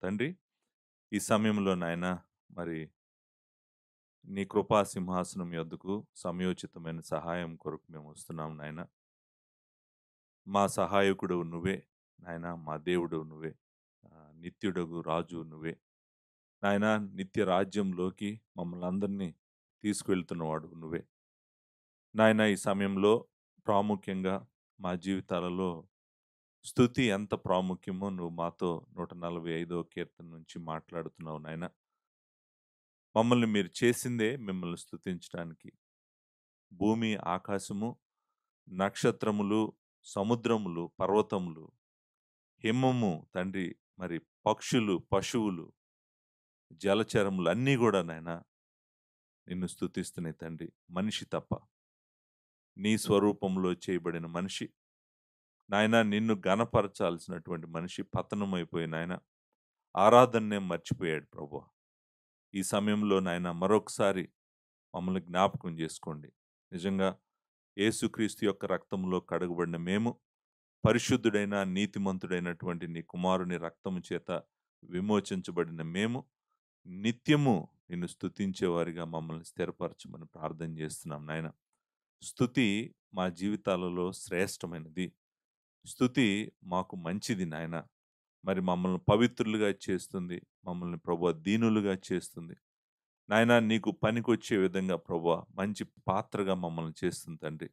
తండ్రి, ఈ సమయంలో నాయనా మరి నీ కృపా సింహాసనం యొద్దకు సమయోచితమైన సహాయం కొరకు మేము వస్తున్నాం నాయన. మా సహాయకుడవు నువ్వే నాయనా, మా దేవుడవు నువ్వే. నిత్యుడగు రాజు నువ్వే. నాయనా, నిత్య రాజ్యంలోకి మమ్మల్ని అందరినీ తీసుకువెళ్తున్నవాడు నువ్వే. నాయనా, ఈ సమయంలో ప్రాముఖ్యంగా మా జీవితాలలో స్తుతి ఎంత ప్రాముఖ్యమో నువ్వు మాతో 145వ కీర్తన నుంచి మాట్లాడుతున్నావు నాయనా. మమ్మల్ని మీరు చేసిందే మిమ్మల్ని స్తుతించడానికి. భూమి, ఆకాశము, నక్షత్రములు, సముద్రములు, పర్వతములు, హిమము తండ్రి, మరి పక్షులు, పశువులు, జలచరములు అన్నీ గూడా నాయనా నిన్ను స్తుతిస్తున్నాయి తండ్రి. మనిషి తప్ప. నీ స్వరూపంలో చేయబడిన మనిషి నాయనా, నిన్ను ఘనపరచాల్సినటువంటి మనిషి పతనమైపోయి నాయనా ఆరాధననే మర్చిపోయాడు ప్రభువా. ఈ సమయంలో నాయనా మరొకసారి మమ్మల్ని జ్ఞాపకం చేసుకోండి. నిజంగా యేసుక్రీస్తు యొక్క రక్తంలో కడగబడిన మేము, పరిశుద్ధుడైన నీతిమంతుడైనటువంటి నీ కుమారుని రక్తము చేత విమోచించబడిన మేము, నిత్యము నిన్ను స్తుతించేవారిగా మమ్మల్ని స్థిరపరచమని ప్రార్థన చేస్తున్నాం నాయన. స్తుతి మా జీవితాలలో శ్రేష్టమైనది. స్తుతి మాకు మంచిది నాయన. మరి మమ్మల్ని పవిత్రులుగా చేస్తుంది. మమ్మల్ని ప్రభువా దీనులుగా చేస్తుంది. నాయనా, నీకు పనికొచ్చే విధంగా ప్రభువా మంచి పాత్రగా మమ్మల్ని చేస్తుంది తండ్రి.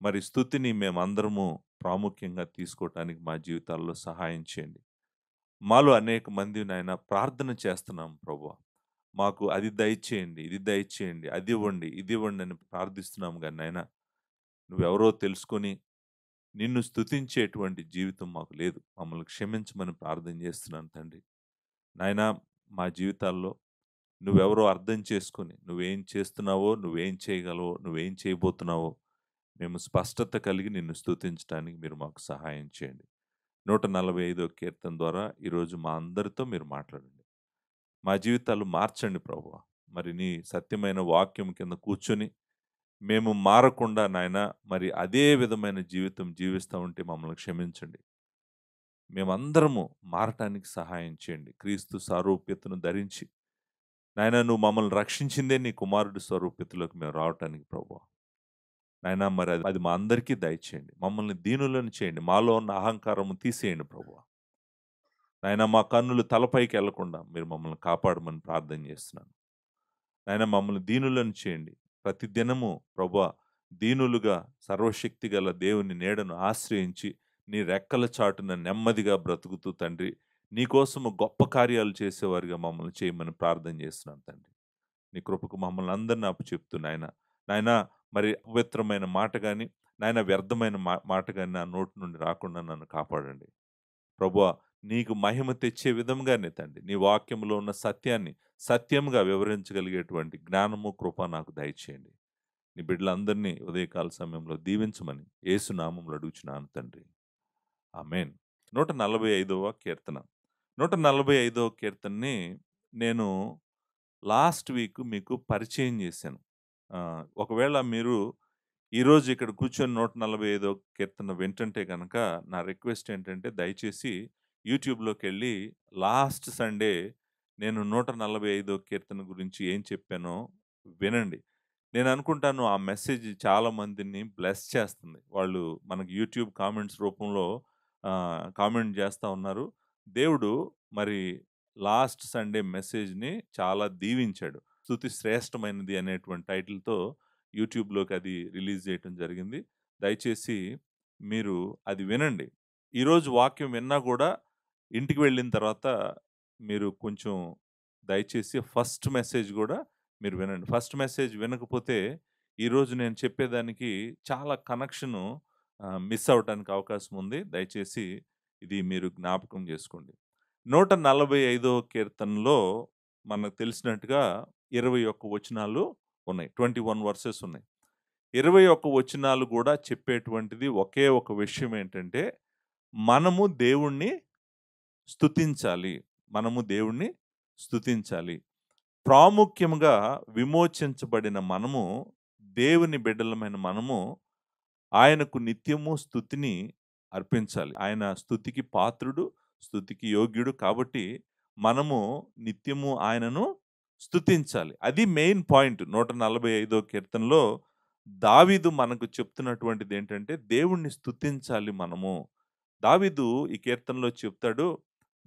మరి స్తుతిని మేమందరము ప్రాముఖ్యంగా తీసుకోవటానికి మా జీవితాల్లో సహాయం చేయండి. మాలో అనేక మంది నాయన ప్రార్థన చేస్తున్నాం ప్రభువా. మాకు అది దయచేయండి, ఇది దయచేయండి, అది ఇవ్వండి, ఇది ఇవ్వండి అని ప్రార్థిస్తున్నాం గాని నాయన, నువ్వెవరో తెలుసుకొని నిన్ను స్తుతించేటువంటి జీవితం మాకు లేదు. మమ్మల్ని క్షమించమని ప్రార్థన చేస్తున్నాను తండ్రి. నాయనా, మా జీవితాల్లో నువ్వెవరో అర్థం చేసుకొని, నువ్వేం చేస్తున్నావో, నువ్వేం చేయగలవో, నువ్వేం చేయబోతున్నావో, మేము స్పష్టత కలిగి నిన్ను స్తుతించటానికి మీరు మాకు సహాయం చేయండి. 145వ కీర్తన ద్వారా ఈరోజు మా అందరితో మీరు మాట్లాడండి. మా జీవితాలు మార్చండి ప్రభువా. మరి నీ సత్యమైన వాక్యం కింద కూర్చొని, మేము మారకుండా నాయనా, మరి అదే విధమైన జీవితం జీవిస్తా ఉంటే మమ్మల్ని క్షమించండి. మేమందరము మారటానికి సహాయం చేయండి. క్రీస్తు సారూప్యతను ధరించి నాయనా, నువ్వు మమ్మల్ని రక్షించిందే నీ కుమారుడి స్వరూపితలోకి మేము రావటానికి ప్రభువా. నాయనా, మరి అది అది మా అందరికీ దయచేయండి. మమ్మల్ని దీనులను చేయండి. మాలో ఉన్న అహంకారము తీసేయండి ప్రభువా. నాయనా, మా కన్నులు తలపైకి ఎళ్ళకుండా మీరు మమ్మల్ని కాపాడమని ప్రార్థన చేస్తున్నాను. నాయనా, మమ్మల్ని దీనులను చేయండి. ప్రతి దినము ప్రభువా దీనులుగా సర్వశక్తిగల దేవుని నీడను ఆశ్రయించి, నీ రెక్కల చాటున నెమ్మదిగా బ్రతుకుతూ తండ్రి, నీకోసము గొప్ప కార్యాలు చేసేవారిగా మమ్మల్ని చేయమని ప్రార్థన చేస్తున్నాను తండ్రి. నీ కృపకు మమ్మల్ని అందరిని అప్పచెప్తూ నాయన. నాయనా, మరి అపవిత్రమైన మాట గాని, నాయన వ్యర్థమైన మాట గాని నా నోటి నుండి రాకుండా నన్ను కాపాడండి. ప్రభువా, నీకు మహిమ తెచ్చే విధంగానే తండ్రి, నీ వాక్యంలో ఉన్న సత్యాన్ని సత్యంగా వివరించగలిగేటువంటి జ్ఞానము, కృప నాకు దయచేయండి. నీ బిడ్డలందరినీ ఉదయకాల సమయంలో దీవించమని యేసు నామములో అడుగుచున్నాను తండ్రి. ఆమేన్. 145వ కీర్తన. 145వ కీర్తనని నేను లాస్ట్ వీక్ మీకు పరిచయం చేశాను. ఒకవేళ మీరు ఈరోజు ఇక్కడ కూర్చొని 145 కీర్తన వింటుంటే గనక నా రిక్వెస్ట్ ఏంటంటే దయచేసి యూట్యూబ్‌లోకెళ్ళి లాస్ట్ సండే నేను 145 కీర్తన గురించి ఏం చెప్పానో వినండి. నేను అనుకుంటాను ఆ మెసేజ్ చాలా మందిని బ్లెస్ చేస్తుంది. వాళ్ళు మనకి యూట్యూబ్ కామెంట్స్ రూపంలో కామెంట్ చేస్తా ఉన్నారు. దేవుడు మరి లాస్ట్ సండే మెసేజ్‌ని చాలా దీవించాడు. స్తుతి శ్రేష్టమైనది అనేటువంటి టైటిల్‌తో యూట్యూబ్‌లోకి అది రిలీజ్ చేయటం జరిగింది. దయచేసి మీరు అది వినండి. ఈరోజు వాక్యం విన్నా గూడా ఇంటికి వెళ్ళిన తర్వాత మీరు కొంచెం దయచేసి ఫస్ట్ మెసేజ్ గూడా మీరు వినండి. ఫస్ట్ మెసేజ్ వినకపోతే ఈరోజు నేను చెప్పేదానికి చాలా కనెక్షను మిస్ అవ్వటానికి అవకాశం ఉంది. దయచేసి ఇది మీరు జ్ఞాపకం జేసుకోండి. 145వ కీర్తనలో మనకు తెలిసినట్టుగా 21 వచనాలు ఉన్నాయి. 21 వర్సెస్ ఉన్నాయి. 21 వచనాలు గూడా చెప్పేటువంటిది ఒకే ఒక విషయం ఏంటంటే, మనము దేవుణ్ణి స్తుతించాలి. మనము దేవుణ్ణి స్తుతించాలి. ప్రాముఖ్యముగా విమోచించబడిన మనము, దేవుని బిడ్డలమైన మనము, ఆయనకు నిత్యము స్తుతిని అర్పించాలి. ఆయన స్తుతికి పాత్రుడు, స్తుతికి యోగ్యుడు కాబట్టి, మనము నిత్యము ఆయనను స్తుతించాలి. అది మెయిన్ పాయింట్. 145 కీర్తనలో దావీదు మనకు చెప్తున్నటువంటిది ఏంటంటే, దేవుణ్ణి స్తుతించాలి మనము. దావీదు ఈ కీర్తనలో చెప్తాడు,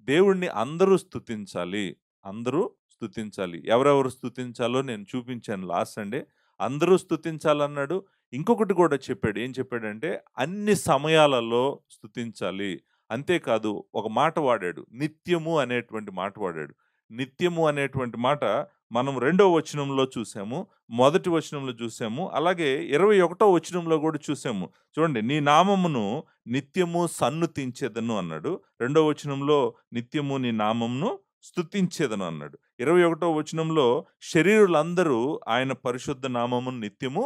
దేవుణ్ణి అందరూ స్తుతించాలి. అందరూ స్తుతించాలి. ఎవరెవరు స్తుతించాలో నేను చూపించాను లాస్ట్ సండే. అందరూ స్తుతించాలన్నాడు. ఇంకొకటి కూడా చెప్పాడు. ఏం చెప్పాడంటే, అన్ని సమయాలలో స్తుతించాలి. అంతేకాదు ఒక మాట వాడాడు. నిత్యము అనేటువంటి మాట వాడాడు. నిత్యము అనేటువంటి మాట మనం రెండో వచనంలో చూసాము. మొదటి వచనంలో చూసాము. అలాగే 21వ వచనంలో కూడా చూసాము. చూడండి, నీ నామమును నిత్యము సన్నుతించెదను అన్నాడు. రెండో వచనంలో నిత్యము నీ నామమును స్తుతించెదను అన్నాడు. 21వ వచనంలో శరీరులందరూ ఆయన పరిశుద్ధ నామమును నిత్యము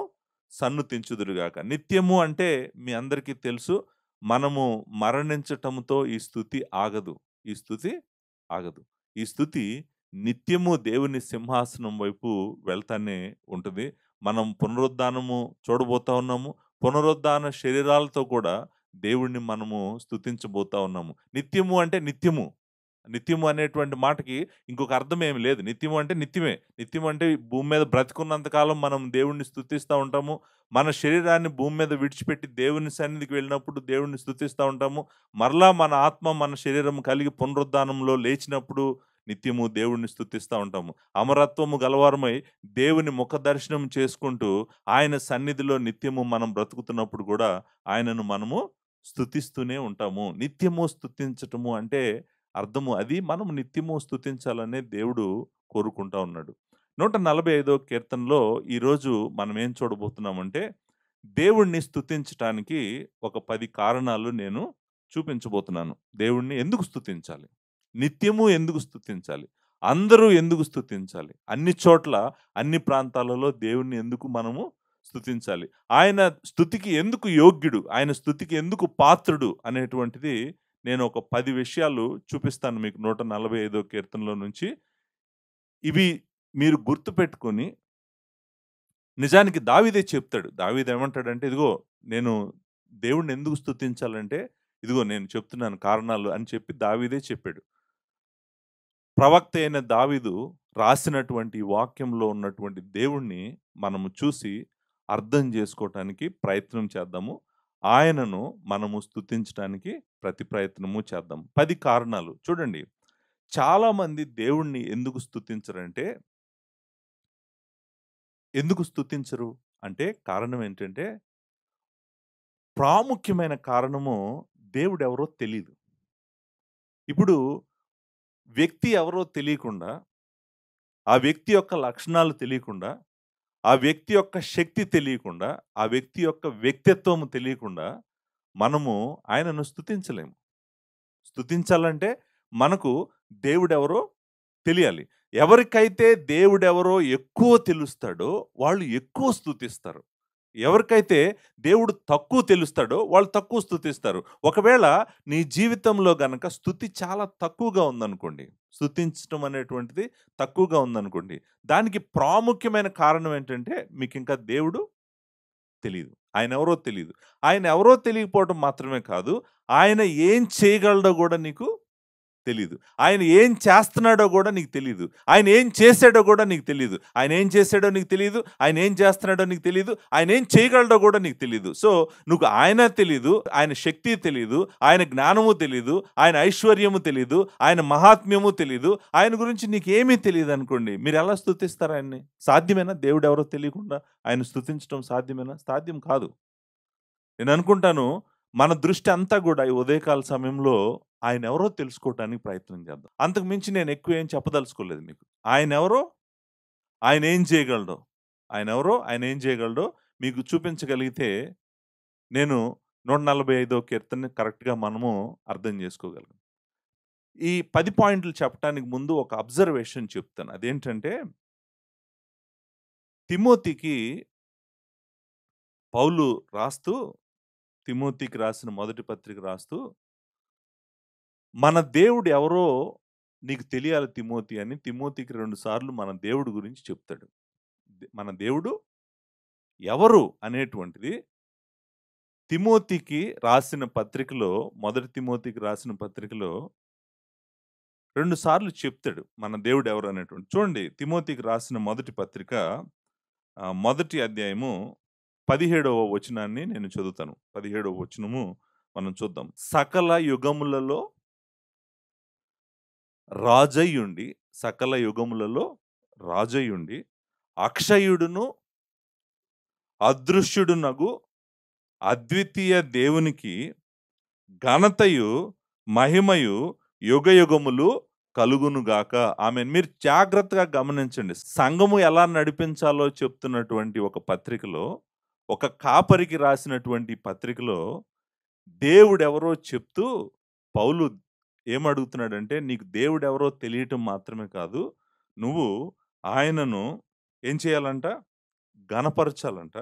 సన్నుతించుదురుగాక. నిత్యము అంటే మీ అందరికీ తెలుసు, మనము మరణించటంతో ఈ స్తుతి ఆగదు. ఈ స్తుతి ఆగదు. ఈ స్తుతి నిత్యము దేవుని సింహాసనం వైపు వెళ్తానే ఉంటది. మనం పునరుద్ధానము చూడబోతా ఉన్నాము. పునరుద్ధాన శరీరాలతో కూడా దేవుణ్ణి మనము స్తుతించబోతా ఉన్నాము. నిత్యము అంటే నిత్యము. నిత్యము అనేటువంటి మాటకి ఇంకొక అర్థం ఏమి లేదు. నిత్యము అంటే నిత్యమే. నిత్యం అంటే భూమి మీద బ్రతికున్నంత కాలం మనం దేవుణ్ణి స్తుతిస్తా ఉంటాము. మన శరీరాన్ని భూమి మీద విడిచిపెట్టి దేవుని సన్నిధికి వెళ్ళినప్పుడు దేవుణ్ణి స్తుతిస్తా ఉంటాము. మరలా మన ఆత్మ, మన శరీరం కలిగి పునరుద్ధానంలో లేచినప్పుడు నిత్యము దేవుణ్ణి స్తుతిస్తా ఉంటాము. అమరత్వము గలవారమై దేవుని ముఖ దర్శనం చేసుకుంటూ ఆయన సన్నిధిలో నిత్యము మనం బ్రతుకుతున్నప్పుడు కూడా ఆయనను మనము స్తుతిస్తూనే ఉంటాము. నిత్యము స్తుతించటము అంటే అర్థము అది. మనం నిత్యము స్తుతించాలనే దేవుడు కోరుకుంటా ఉన్నాడు. 145 కీర్తనలో ఈరోజు మనం ఏం చూడబోతున్నామంటే, దేవుణ్ణి స్తుతించటానికి ఒక 10 కారణాలు నేను చూపించబోతున్నాను. దేవుణ్ణి ఎందుకు స్తుతించాలి? నిత్యము ఎందుకు స్తుతించాలి? అందరూ ఎందుకు స్తుతించాలి? అన్ని చోట్ల, అన్ని ప్రాంతాలలో దేవుణ్ణి ఎందుకు మనము స్తుతించాలి? ఆయన స్తుతికి ఎందుకు యోగ్యుడు? ఆయన స్తుతికి ఎందుకు పాత్రుడు? అనేటువంటిది నేను ఒక 10 విషయాలు చూపిస్తాను మీకు 145 కీర్తనలో నుంచి. ఇవి మీరు గుర్తుపెట్టుకొని, నిజానికి దావీదే చెప్తాడు. దావీదు ఏమంటాడంటే, ఇదిగో నేను దేవుడిని ఎందుకు స్తుతించాలంటే, ఇదిగో నేను చెప్తున్నాను కారణాలు అని చెప్పి దావీదే చెప్పాడు. ప్రవక్త అయిన దావీదు రాసినటువంటి ఈ వాక్యంలో ఉన్నటువంటి దేవుణ్ణి మనము చూసి అర్థం చేసుకోవటానికి ప్రయత్నం చేద్దాము. ఆయనను మనము స్తుతించటానికి ప్రతి ప్రయత్నము చేద్దాం. 10 కారణాలు చూడండి. చాలామంది దేవుణ్ణి ఎందుకు స్తుతించరంటే, ఎందుకు స్తుతించరు అంటే కారణం ఏంటంటే, ప్రాముఖ్యమైన కారణము దేవుడెవరో తెలీదు. ఇప్పుడు వ్యక్తి ఎవరో తెలియకుండా, ఆ వ్యక్తి యొక్క లక్షణాలు తెలియకుండా, ఆ వ్యక్తి యొక్క శక్తి తెలియకుండా, ఆ వ్యక్తి యొక్క వ్యక్తిత్వం తెలియకుండా మనము ఆయనను స్తుతించలేము. స్తుతించాలంటే మనకు దేవుడెవరో తెలియాలి. ఎవరికైతే దేవుడెవరో ఎక్కువ తెలుస్తాడో వాళ్ళు ఎక్కువ స్తుతిస్తారు. ఎవరికైతే దేవుడు తక్కువ తెలుస్తాడో వాళ్ళు తక్కువ స్తుతిస్తారు. ఒకవేళ నీ జీవితంలో గనక స్తుతి చాలా తక్కువగా ఉందనుకోండి, స్తుతించటం అనేటువంటిది తక్కువగా ఉందనుకోండి, దానికి ప్రాముఖ్యమైన కారణం ఏంటంటే మీకింకా దేవుడు తెలీదు. ఆయనెవరో తెలీదు. ఆయనెవరో తెలియకపోవటం మాత్రమే కాదు, ఆయన ఏం చేయగలడో గూడా నీకు తెలీదు. ఆయన ఏం చేస్తున్నాడో గూడా నీకు తెలీదు. ఆయన ఏం చేసాడో గూడా నీకు తెలీదు. ఆయన ఏం చేసాడో నీకు తెలీదు. ఆయన ఏం చేస్తున్నాడో నీకు తెలీదు. ఆయన ఏం చేయగలడో గూడా నీకు తెలీదు. సో, నువ్వు ఆయన తెలీదు, ఆయన శక్తి తెలీదు, ఆయన జ్ఞానము తెలీదు, ఆయన ఐశ్వర్యము తెలీదు, ఆయన మహాత్మ్యము తెలీదు. ఆయన గురించి నీకేమీ తెలీదనుకోండి. మీరెలా స్తుతిస్తారు ఆయన్ని? సాధ్యమేనా? దేవుడెవరో తెలియకుండా ఆయన స్తుతించటం సాధ్యమేనా? సాధ్యం కాదు. నేననుకుంటాను, మన దృష్టి అంతా గూడా ఈ ఉదయకాల సమయంలో ఆయనెవరో తెలుసుకోవటానికి ప్రయత్నం చేద్దాం. అంతకు మించి నేను ఎక్కువ ఏం చెప్పదలుచుకోలేదు మీకు. ఆయనెవరో, ఆయనేం చేయగలడో, ఆయనెవరో, ఆయనేం చేయగలడో మీకు చూపించగలిగితే, నేను 145 కీర్తనని కరెక్ట్‌గా మనము అర్థం చేసుకోగలం. ఈ 10 పాయింట్లు చెప్పటానికి ముందు ఒక అబ్జర్వేషన్ చెప్తాను. అదేంటంటే, తిమోతికి పౌలు రాస్తూ, తిమోతికి రాసిన మొదటి పత్రిక రాస్తూ, మన దేవుడు ఎవరో నీకు తెలియాలి తిమోతి అని తిమోతికి 2 సార్లు మన దేవుడు గురించి చెప్తాడు. మన దేవుడు ఎవరు అనేటువంటిది తిమోతికి రాసిన పత్రికలో, మొదటి తిమోతికి రాసిన పత్రికలో 2 సార్లు చెప్తాడు మన దేవుడు ఎవరు అనేటువంటి. చూడండి తిమోతికి రాసిన మొదటి పత్రిక మొదటి అధ్యాయము 17వ వచనాన్ని నేను చదువుతాను. 17వ వచనము మనం చూద్దాం. సకల యుగములలో రాజయ్యుండి, సకల యుగములలో రాజయ్యుండి, అక్షయుడును అదృశ్యుడునగు అద్వితీయ దేవునికి ఘనతయు మహిమయు యుగయుగములు కలుగునుగాక. ఆమేన్. మీరు జాగ్రత్తగా గమనించండి. సంఘము ఎలా నడిపించాలో చెప్తున్నటువంటి ఒక పత్రికలో, ఒక కాపరికి రాసినటువంటి పత్రికలో దేవుడెవరో చెప్తూ పౌలు ఏమడుగుతున్నాడంటే, నీకు దేవుడెవరో తెలియటం మాత్రమే కాదు, నువ్వు ఆయనను ఏం చేయాలంట? ఘనపరచాలంట.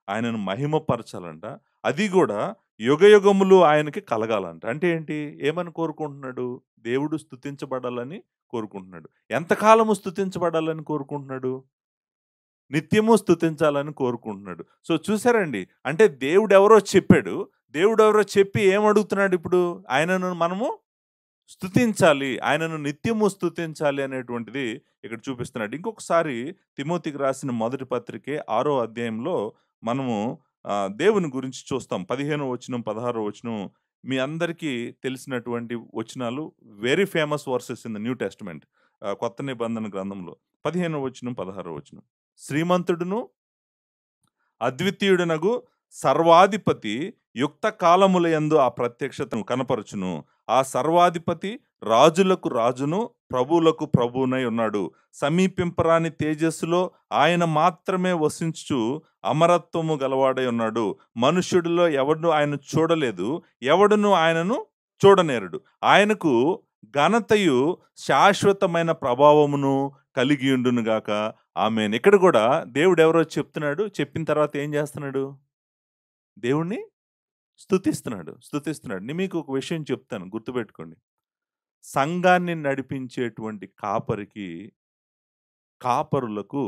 ఆయనను మహిమపరచాలంట. అది గూడా యుగయుగములు ఆయనకి కలగాలంట. అంటే ఏంటి? ఏమని కోరుకుంటున్నాడు? దేవుడు స్తుతించబడాలని కోరుకుంటున్నాడు. ఎంతకాలము స్తుతించబడాలని కోరుకుంటున్నాడు? నిత్యము స్తుతించాలని కోరుకుంటున్నాడు. సో చూసారండి. అంటే దేవుడెవరో చెప్పాడు. దేవుడెవరో చెప్పి ఏమడుగుతున్నాడు ఇప్పుడు? ఆయనను మనము స్తుతించాలి. ఆయనను నిత్యము స్తుతించాలి అనేటువంటిది ఇక్కడ చూపిస్తున్నాడు. ఇంకొకసారి తిమోతికి రాసిన మొదటి పత్రికే 6వ అధ్యాయంలో మనము దేవుని గురించి చూస్తాం. 15వ వచనం, 16వ వచనం మీ అందరికీ తెలిసినటువంటి వచనాలు. Very famous versus in the new testament. కొత్త నిబంధన గ్రంథంలో 15వ వచనం, 16వ వచనం. శ్రీమంతుడును అద్వితీయుడనగు సర్వాధిపతి యుక్త కాలములయందు ఆ ప్రత్యక్షతను కనపరచును. ఆ సర్వాధిపతి రాజులకు రాజును ప్రభువులకు ప్రభువునై ఉన్నాడు. సమీపింపరాని తేజస్సులో ఆయన మాత్రమే వసించు అమరత్వము గలవాడై ఉన్నాడు. మనుష్యుడిలో ఎవడును ఆయన చూడలేదు, ఎవడును ఆయనను చూడనేరుడు. ఆయనకు ఘనతయు శాశ్వతమైన ప్రభావమును కలిగి ఉండునుగాక. ఆమేన్. ఇక్కడ కూడా దేవుడు ఎవరో చెప్తున్నాడు. చెప్పిన తర్వాత ఏం చేస్తున్నాడు? దేవుణ్ణి స్తుతిస్తున్నాడు. నేను మీకు ఒక విషయం చెప్తాను, గుర్తుపెట్టుకోండి. సంఘాన్ని నడిపించేటువంటి కాపరులకు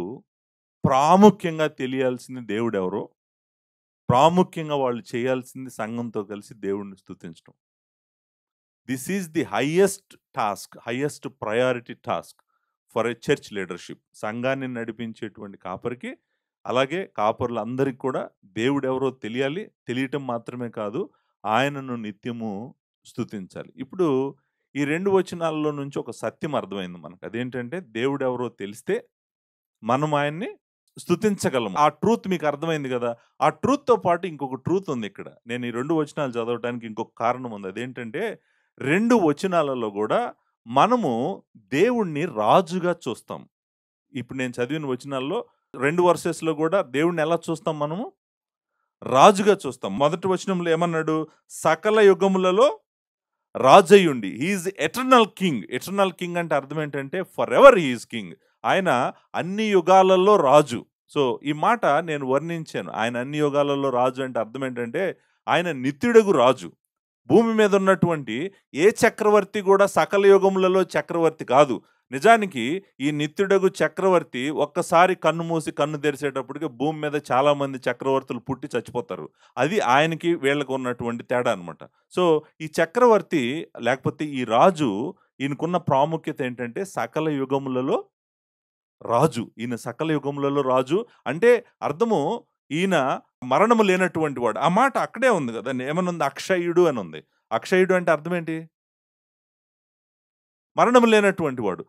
ప్రాముఖ్యంగా తెలియాల్సింది దేవుడెవరో, ప్రాముఖ్యంగా వాళ్ళు చేయాల్సింది సంఘంతో కలిసి దేవుణ్ణి స్తుతించడం. This is the highest priority task for a church leadership. సంఘాన్ని నడిపించేటువంటి కాపరికి, అలాగే కాపరులందరికీ కూడా దేవుడెవరో తెలియాలి. తెలియటం మాత్రమే కాదు, ఆయనను నిత్యము స్తుతించాలి. ఇప్పుడు ఈ 2 వచనాల్లో నుంచి ఒక సత్యం అర్థమైంది మనకు. అదేంటంటే దేవుడెవరో తెలిస్తే మనం ఆయన్ని స్తుతించగలము. ఆ ట్రూత్ మీకు అర్థమైంది కదా. ఆ ట్రూత్‌తో పాటు ఇంకొక ట్రూత్ ఉంది ఇక్కడ. నేను ఈ 2 వచనాలు చదవడానికి ఇంకొక కారణం ఉంది. అదేంటంటే 2 వచనాలలో కూడా మనము దేవుణ్ణి రాజుగా చూస్తాం. ఇప్పుడు నేను చదివిన వచనాల్లో 2 వర్సెస్‌లో కూడా దేవుణ్ణి ఎలా చూస్తాం మనము? రాజుగా చూస్తాం. మొదటి వచనంలో ఏమన్నాడు? సకల యుగములలో రాజయ్యుండి. He is eternal king. Eternal king అంటే అర్థం ఏంటంటే forever he is king. ఆయన అన్ని యుగాలలో రాజు. సో ఈ మాట నేను వర్ణించాను. ఆయన అన్ని యుగాలలో రాజు అంటే అర్థం ఏంటంటే ఆయన నిత్యుడగు రాజు. భూమి మీద ఉన్నటువంటి ఏ చక్రవర్తి కూడా సకల యుగములలో చక్రవర్తి కాదు. నిజానికి ఈ నిత్యుడగు చక్రవర్తి ఒక్కసారి కన్ను మూసి కన్ను తెరిచేటప్పటికి భూమి మీద చాలా మంది చక్రవర్తులు పుట్టి చచ్చిపోతారు. అది ఆయనకి వీళ్ళకు ఉన్నటువంటి తేడా అనమాట. సో ఈ చక్రవర్తి లేకపోతే ఈ రాజు, ఈయనకున్న ప్రాముఖ్యత ఏంటంటే సకల యుగములలో రాజు. ఈయన సకల యుగములలో రాజు అంటే అర్థము ఈయన మరణము లేనటువంటి వాడు. ఆ మాట అక్కడే ఉంది కదా. ఏమనుంది? అక్షయుడు అని ఉంది. అక్షయుడు అంటే అర్థం ఏంటి? మరణము లేనటువంటి వాడు.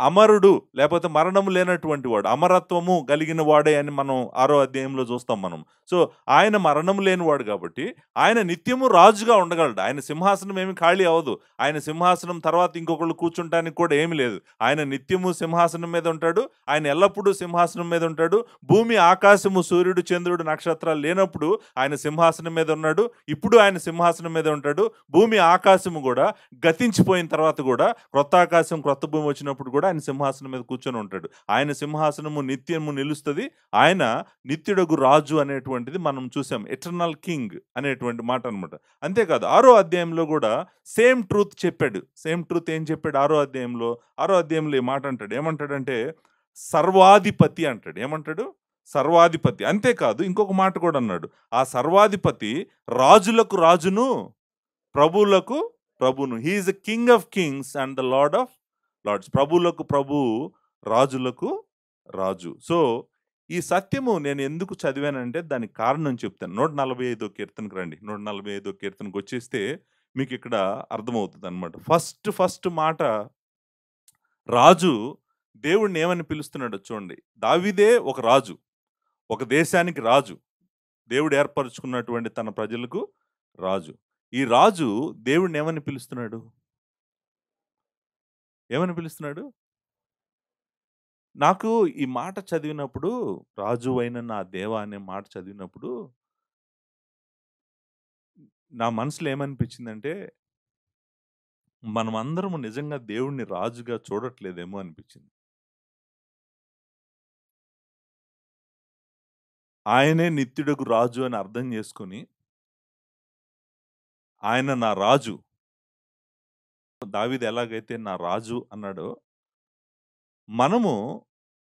అమరుడు లేకపోతే మరణము లేనటువంటి వాడు. అమరత్వము కలిగిన వాడే అని మనం 6వ అధ్యాయంలో చూస్తాం మనం. సో ఆయన మరణము లేనివాడు కాబట్టి ఆయన నిత్యము రాజుగా ఉండగలడు. ఆయన సింహాసనం ఏమి ఖాళీ అవ్వదు. ఆయన సింహాసనం తర్వాత ఇంకొకళ్ళు కూర్చుంటానికి కూడా ఏమి లేదు. ఆయన నిత్యము సింహాసనం మీద ఉంటాడు. ఆయన ఎల్లప్పుడూ సింహాసనం మీద ఉంటాడు. భూమి ఆకాశము సూర్యుడు చంద్రుడు నక్షత్రాలు లేనప్పుడు ఆయన సింహాసనం మీద ఉన్నాడు. ఇప్పుడు ఆయన సింహాసనం మీద ఉంటాడు. భూమి ఆకాశము కూడా గతించిపోయిన తర్వాత కూడా క్రొత్త ఆకాశం క్రొత్త భూమి వచ్చినప్పుడు కూడా ఆయన సింహాసనం మీద కూర్చొని ఉంటాడు. ఆయన సింహాసనము నిత్యము నిలుస్తుంది. ఆయన నిత్యుడగు రాజు అనేటువంటిది మనం చూసాం. ఎటర్నల్ కింగ్ అనేటువంటి మాట అనమాట. అంతేకాదు 6వ అధ్యాయంలో కూడా సేమ్ ట్రూత్ చెప్పాడు. సేమ్ ట్రూత్ ఏం చెప్పాడు? 6వ అధ్యాయంలో ఈ మాట అంటాడు. ఏమంటాడంటే సర్వాధిపతి అంటాడు. ఏమంటాడు? సర్వాధిపతి. అంతేకాదు ఇంకొక మాట కూడా అన్నాడు. ఆ సర్వాధిపతి రాజులకు రాజును ప్రభువులకు ప్రభును. He is the king of kings and the lord of lords. ప్రభువులకు ప్రభువు, రాజులకు రాజు. సో, ఈ సత్యము నేను ఎందుకు చదివానంటే దానికి కారణం చెప్తాను. 145 కీర్తనకు రండి. 145 కీర్తనకొచ్చేస్తే మీకిక్కడ అర్థమవుతదనమాట. ఫస్ట్ మాట రాజు దేవుడిని ఏమని పిలుస్తున్నాడో చూడండి. దావీదే ఒక రాజు. ఒక దేశానికి రాజు. దేవుడు ఏర్పరుచుకున్నటువంటి తన ప్రజలకు రాజు. ఈ రాజు దేవుడిని ఏమని పిలుస్తున్నాడు? ఏమని పిలుస్తున్నాడు? నాకు ఈ మాట చదివినప్పుడు, రాజువైన నా దేవా అనే మాట చదివినప్పుడు, నా మనసులో ఏమనిపించిందంటే, మనమందరము నిజంగా దేవుడిని రాజుగా చూడట్లేదేమో అనిపించింది. ఆయనే నిత్యుడగు రాజు అని అర్థం చేసుకొని, ఆయన నా రాజు. దావీదు ఎలాగైతే నా రాజు అన్నాడో, మనము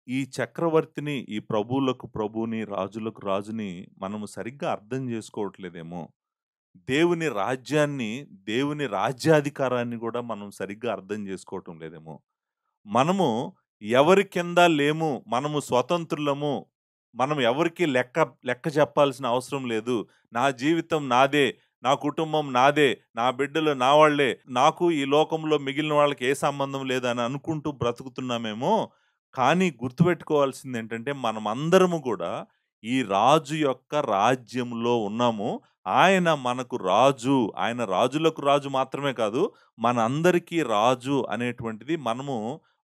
ఈ చక్రవర్తిని, ఈ ప్రభువులకు ప్రభువుని, రాజులకు రాజుని మనము సరిగ్గా అర్థం చేసుకోవట్లేదేమో. దేవుని రాజ్యాన్ని, దేవుని రాజ్యాధికారాన్ని గూడా మనం సరిగ్గా అర్థం చేసుకోవటం లేదేమో. మనము ఎవరి కింద లేము. మనము స్వతంత్రులము. మనం ఎవరికీ లెక్క చెప్పాల్సిన అవసరం లేదు. నా జీవితం నాదే. నా కుటుంబం నాదే. నా బిడ్డలు నా వాళ్ళే. నాకు ఈ లోకంలో మిగిలిన వాళ్ళకి ఏ సంబంధం లేదని అనుకుంటూ బ్రతుకుతున్నామేమో. కానీ గుర్తుపెట్టుకోవాల్సిందేంటంటే మనమందరము గూడా ఈ రాజు యొక్క రాజ్యంలో ఉన్నాము. ఆయన మనకు రాజు. ఆయన రాజులకు రాజు మాత్రమే కాదు, మనందరికీ రాజు అనేటువంటిది మనము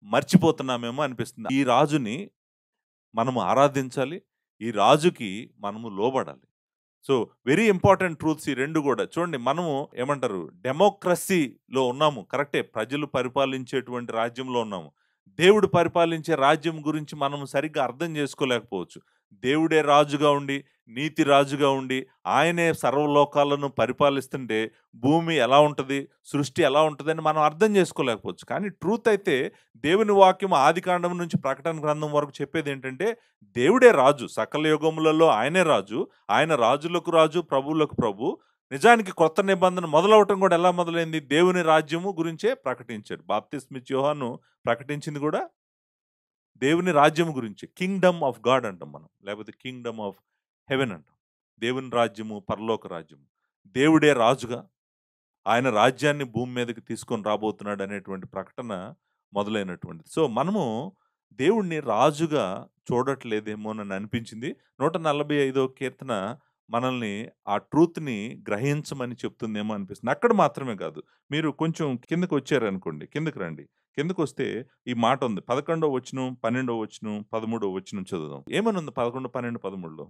మర్చిపోతున్నామేమో అనిపిస్తుంది. ఈ రాజుని మనము ఆరాధించాలి. ఈ రాజుకి మనము లోబడాలి. సో, వెరీ ఇంపార్టెంట్ ట్రూత్స్ ఈ 2 గూడా. చూడండి మనము ఏమంటారు డెమోక్రసీలో ఉన్నాము. కరెక్టే. ప్రజలు పరిపాలించేటువంటి రాజ్యంలో ఉన్నాము. దేవుడు పరిపాలించే రాజ్యం గురించి మనం సరిగ్గా అర్థం చేసుకోలేకపోవచ్చు. దేవుడే రాజుగా ఉండి, నీతి రాజుగా ఉండి, ఆయనే సర్వలోకాలను పరిపాలిస్తుంటే భూమి ఎలా ఉంటది? సృష్టి ఎలా ఉంటదని మనం అర్థం చేసుకోలేకపోవచ్చు. కానీ ట్రూత్ అయితే దేవుని వాక్యం ఆదికాండం నుంచి ప్రకటన గ్రంథం వరకు చెప్పేదేంటంటే దేవుడే రాజు. సకల యుగములలో ఆయనే రాజు. ఆయన రాజులకు రాజు, ప్రభువులకు ప్రభు. నిజానికి కొత్త నిబంధన మొదలవటం కూడా ఎలా మొదలైంది? దేవుని రాజ్యము గురించే ప్రకటించాడు. బాప్తిస్మిచ్చి యోహాను ప్రకటించింది కూడా దేవుని రాజ్యం గురించి. కింగ్డమ్ ఆఫ్ గాడ్ అంటాం మనం. లేకపోతే కింగ్డమ్ ఆఫ్ హెవెన్ అంటాం. దేవుని రాజ్యము, పరలోక రాజ్యము. దేవుడే రాజుగా ఆయన రాజ్యాన్ని భూమి మీదకి తీసుకొని రాబోతున్నాడు అనేటువంటి ప్రకటన మొదలైనటువంటిది. సో, మనము దేవుణ్ణి రాజుగా చూడట్లేదేమోనని అనిపించింది. 145 కీర్తన మనల్ని ఆ ట్రూత్‌ని గ్రహించమని చెప్తుందేమో అనిపిస్తుంది. అక్కడ మాత్రమే కాదు. మీరు కొంచెం కిందకొచ్చారనుకోండి. కిందకి రండి. కిందకొస్తే ఈ మాట ఉంది. 11వ వచనం, 12వ వచనం, 13వ వచనం చదువుదాం. ఏమనుంది 11, 12, 13లో?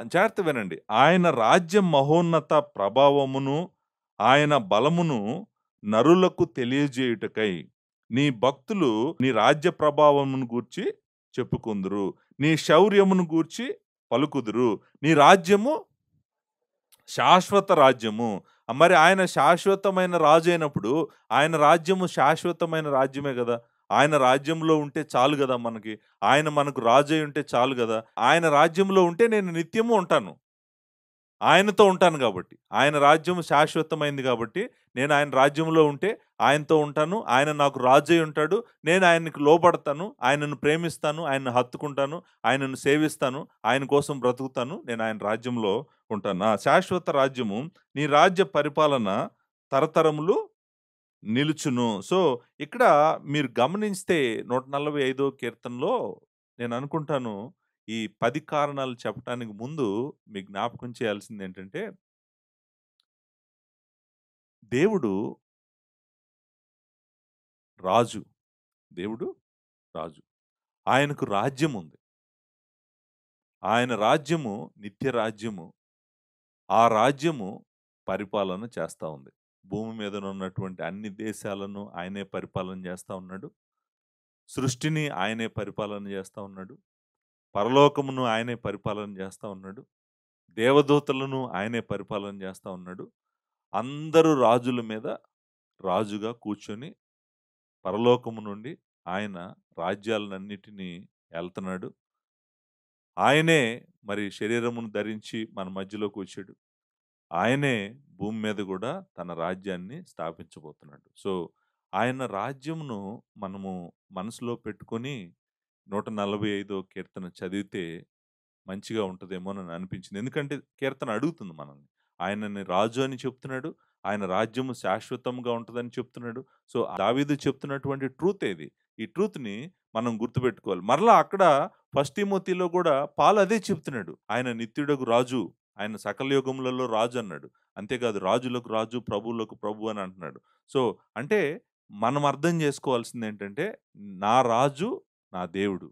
జాగ్రత్తగా వినండి. ఆయన రాజ్యం మహోన్నత ప్రభావమును, ఆయన బలమును నరులకు తెలియజేయుటకై నీ భక్తులు నీ రాజ్య ప్రభావమును గూర్చి చెప్పుకొందురు. నీ శౌర్యమును గూర్చి పలుకుదురు. నీ రాజ్యము శాశ్వత రాజ్యము. మరి ఆయన శాశ్వతమైన రాజు అయినప్పుడు ఆయన రాజ్యము శాశ్వతమైన రాజ్యమే గదా! ఆయన రాజ్యంలో ఉంటే చాలు గదా మనకి. ఆయన మనకు రాజై ఉంటే చాలు గదా! ఆయన రాజ్యంలో ఉంటే నేను నిత్యము ఉంటాను. ఆయనతో ఉంటాను గాబట్టి. ఆయన రాజ్యం శాశ్వతమైంది గాబట్టి, నేను ఆయన రాజ్యంలో ఉంటే ఆయనతో ఉంటాను. ఆయన నాకు రాజై ఉంటాడు. నేను ఆయనకి లోబడతాను. ఆయనను ప్రేమిస్తాను. ఆయనను హత్తుకుంటాను. ఆయనను సేవిస్తాను. ఆయన కోసం బ్రతుకుతాను. నేను ఆయన రాజ్యంలో ఉంటాను. శాశ్వత రాజ్యము నీ రాజ్య పరిపాలన తరతరములు నిలుచును. సో, ఇక్కడ మీరు గమనిస్తే 145 కీర్తనలో నేననుకుంటాను ఈ 10 కారణాలు చెప్పటానికి ముందు మీకు జ్ఞాపకం చేయాల్సిందేంటంటే, దేవుడు రాజు. దేవుడు రాజు. ఆయనకు రాజ్యముంది. ఆయన రాజ్యము నిత్య రాజ్యము. ఆ రాజ్యము పరిపాలన చేస్తా ఉంది. భూమి మీదనున్నటువంటి అన్ని దేశాలను ఆయనే పరిపాలన చేస్తా ఉన్నాడు. సృష్టిని ఆయనే పరిపాలన చేస్తా ఉన్నాడు. పరలోకమును ఆయనే పరిపాలన చేస్తా ఉన్నాడు. దేవదూతలను ఆయనే పరిపాలన చేస్తా ఉన్నాడు. అందరు రాజుల మీద రాజుగా కూర్చొని పరలోకము నుండి ఆయన రాజ్యాలనన్నిటినీ ఏలుతున్నాడు. ఆయనే మరి శరీరమును ధరించి మన మధ్యలోకి వచ్చాడు. ఆయనే భూమి మీద గూడా తన రాజ్యాన్ని స్థాపించబోతున్నాడు. సో, ఆయన రాజ్యమును మనము మనసులో పెట్టుకొని 145 కీర్తన చదివితే మంచిగా ఉంటదేమోనని అనిపించింది. ఎందుకంటే కీర్తన అడుగుతుంది మనల్ని. ఆయనని రాజు అని చెప్తున్నాడు. ఆయన రాజ్యము శాశ్వతంగా ఉంటదని చెప్తున్నాడు. సో, దావీదు చెప్తున్నటువంటి ట్రూతే ఇది. ఈ ట్రూత్‌ని మనం గుర్తుపెట్టుకోవాలి. మరలా అక్కడ ఫస్ట్ తిమోతిలో గూడా అదే చెప్తున్నాడు. ఆయన నిత్యుడగు రాజు. ఆయన సకల యుగములలో రాజు అన్నాడు. అంతేకాదు రాజులకు రాజు, ప్రభువులకు ప్రభు అని అంటున్నాడు. సో, అంటే మనం అర్థం చేసుకోవాల్సిందేంటంటే, నా రాజు నా దేవుడు.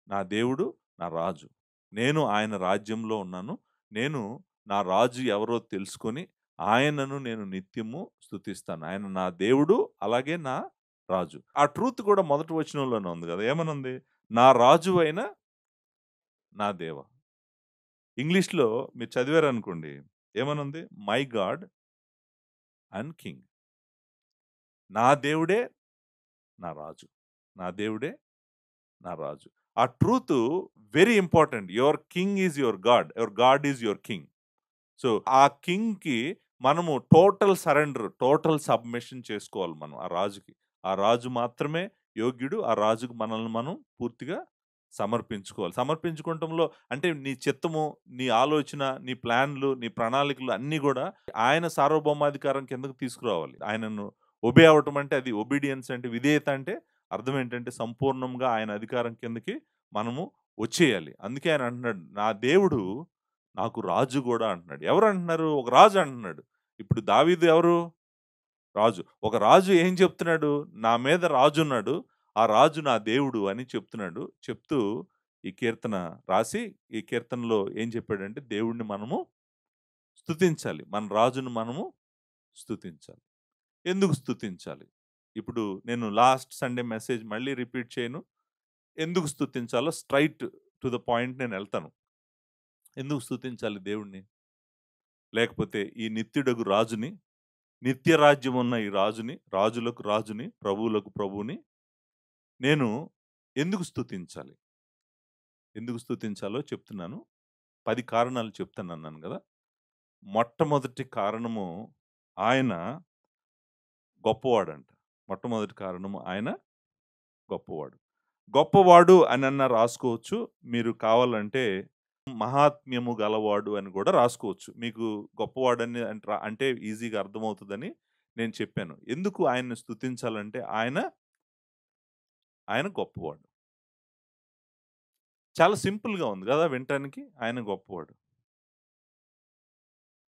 నా దేవుడు నా రాజు. నేను ఆయన రాజ్యంలో ఉన్నాను. నేను నా రాజు ఎవరో తెలుసుకొని, ఆయనను నేను నిత్యము స్తుతిస్తాను. ఆయన నా దేవుడు, అలాగే నా రాజు. ఆ ట్రూత్ కూడా మొదటి వచనంలోనే ఉంది గదా! ఏమనుంది? నా రాజువైన నా దేవ. ఇంగ్లీష్‌లో మీరు చదివారనుకోండి. ఏమనుంది? My God and king. నా దేవుడే నా రాజు. నా దేవుడే నా రాజు. ఆ truth very important. Your king is your God. Your God is your king. So, ఆ కింగ్‌కి మనము టోటల్ సరెండర్, టోటల్ సబ్మిషన్ చేసుకోవాలి మనం ఆ రాజుకి. ఆ రాజు మాత్రమే యోగ్యుడు. ఆ రాజుకు మనల్ని మనం పూర్తిగా సమర్పించుకోవాలి. సమర్పించుకోవటంలో అంటే నీ చిత్తము, నీ ఆలోచన, నీ ప్లాన్‌లు, నీ ప్రణాళికలు అన్నీ గూడా ఆయన సార్వభౌమాధికారం కిందకు తీసుకురావాలి. ఆయనను ఒబే అవ్వటం అంటే అది ఒబీడియన్స్ అంటే విధేయత అంటే అర్థం ఏంటంటే సంపూర్ణంగా ఆయన అధికారం కిందకి మనము వచ్చేయాలి. అందుకే ఆయన అంటున్నాడు, "నా దేవుడు నాకు రాజు గూడా" అంటున్నాడు. ఎవరు అంటున్నారు? ఒక రాజు అంటున్నాడు. ఇప్పుడు దావీదు ఎవరు? రాజు. ఒక రాజు ఏం చెప్తున్నాడు? నా మీద రాజున్నాడు. ఆ రాజు నా దేవుడు అని చెప్తున్నాడు. చెప్తూ ఈ కీర్తన రాసి, ఈ కీర్తనలో ఏం చెప్పాడంటే దేవుడిని మనము స్తుతించాలి. మన రాజును మనము స్తుతించాలి. ఎందుకు స్తుతించాలి? ఇప్పుడు నేను లాస్ట్ సండే మెసేజ్ మళ్ళీ రిపీట్ చేయను. ఎందుకు స్తుతించాలో స్ట్రెయిట్ టు ద పాయింట్ నేనెళ్తాను. ఎందుకు స్తుతించాలి దేవుడిని? లేకపోతే ఈ నిత్యుడగు రాజుని, నిత్య రాజ్యమున్న ఈ రాజుని, రాజులకు రాజుని, ప్రభువులకు ప్రభువుని నేను ఎందుకు స్తుతించాలి? ఎందుకు స్తుతించాలో చెప్తున్నాను. 10 కారణాలు చెప్తానన్నాను గదా! మొట్టమొదటి కారణము ఆయన గొప్పవాడంట. మొట్టమొదటి కారణము ఆయన గొప్పవాడు. గొప్పవాడు అనన్నా రాసుకోవచ్చు. మీరు కావాలంటే మహాత్మ్యము గలవాడు అని గూడా రాసుకోవచ్చు. మీకు గొప్పవాడని అంటే ఈజీగా అర్థమవుతదని నేను చెప్పాను. ఎందుకు ఆయన్ని స్తుతించాలంటే ఆయన గొప్పవాడు. చాలా సింపుల్‌గా ఉంది గదా! వినటానికి. ఆయన గొప్పవాడు.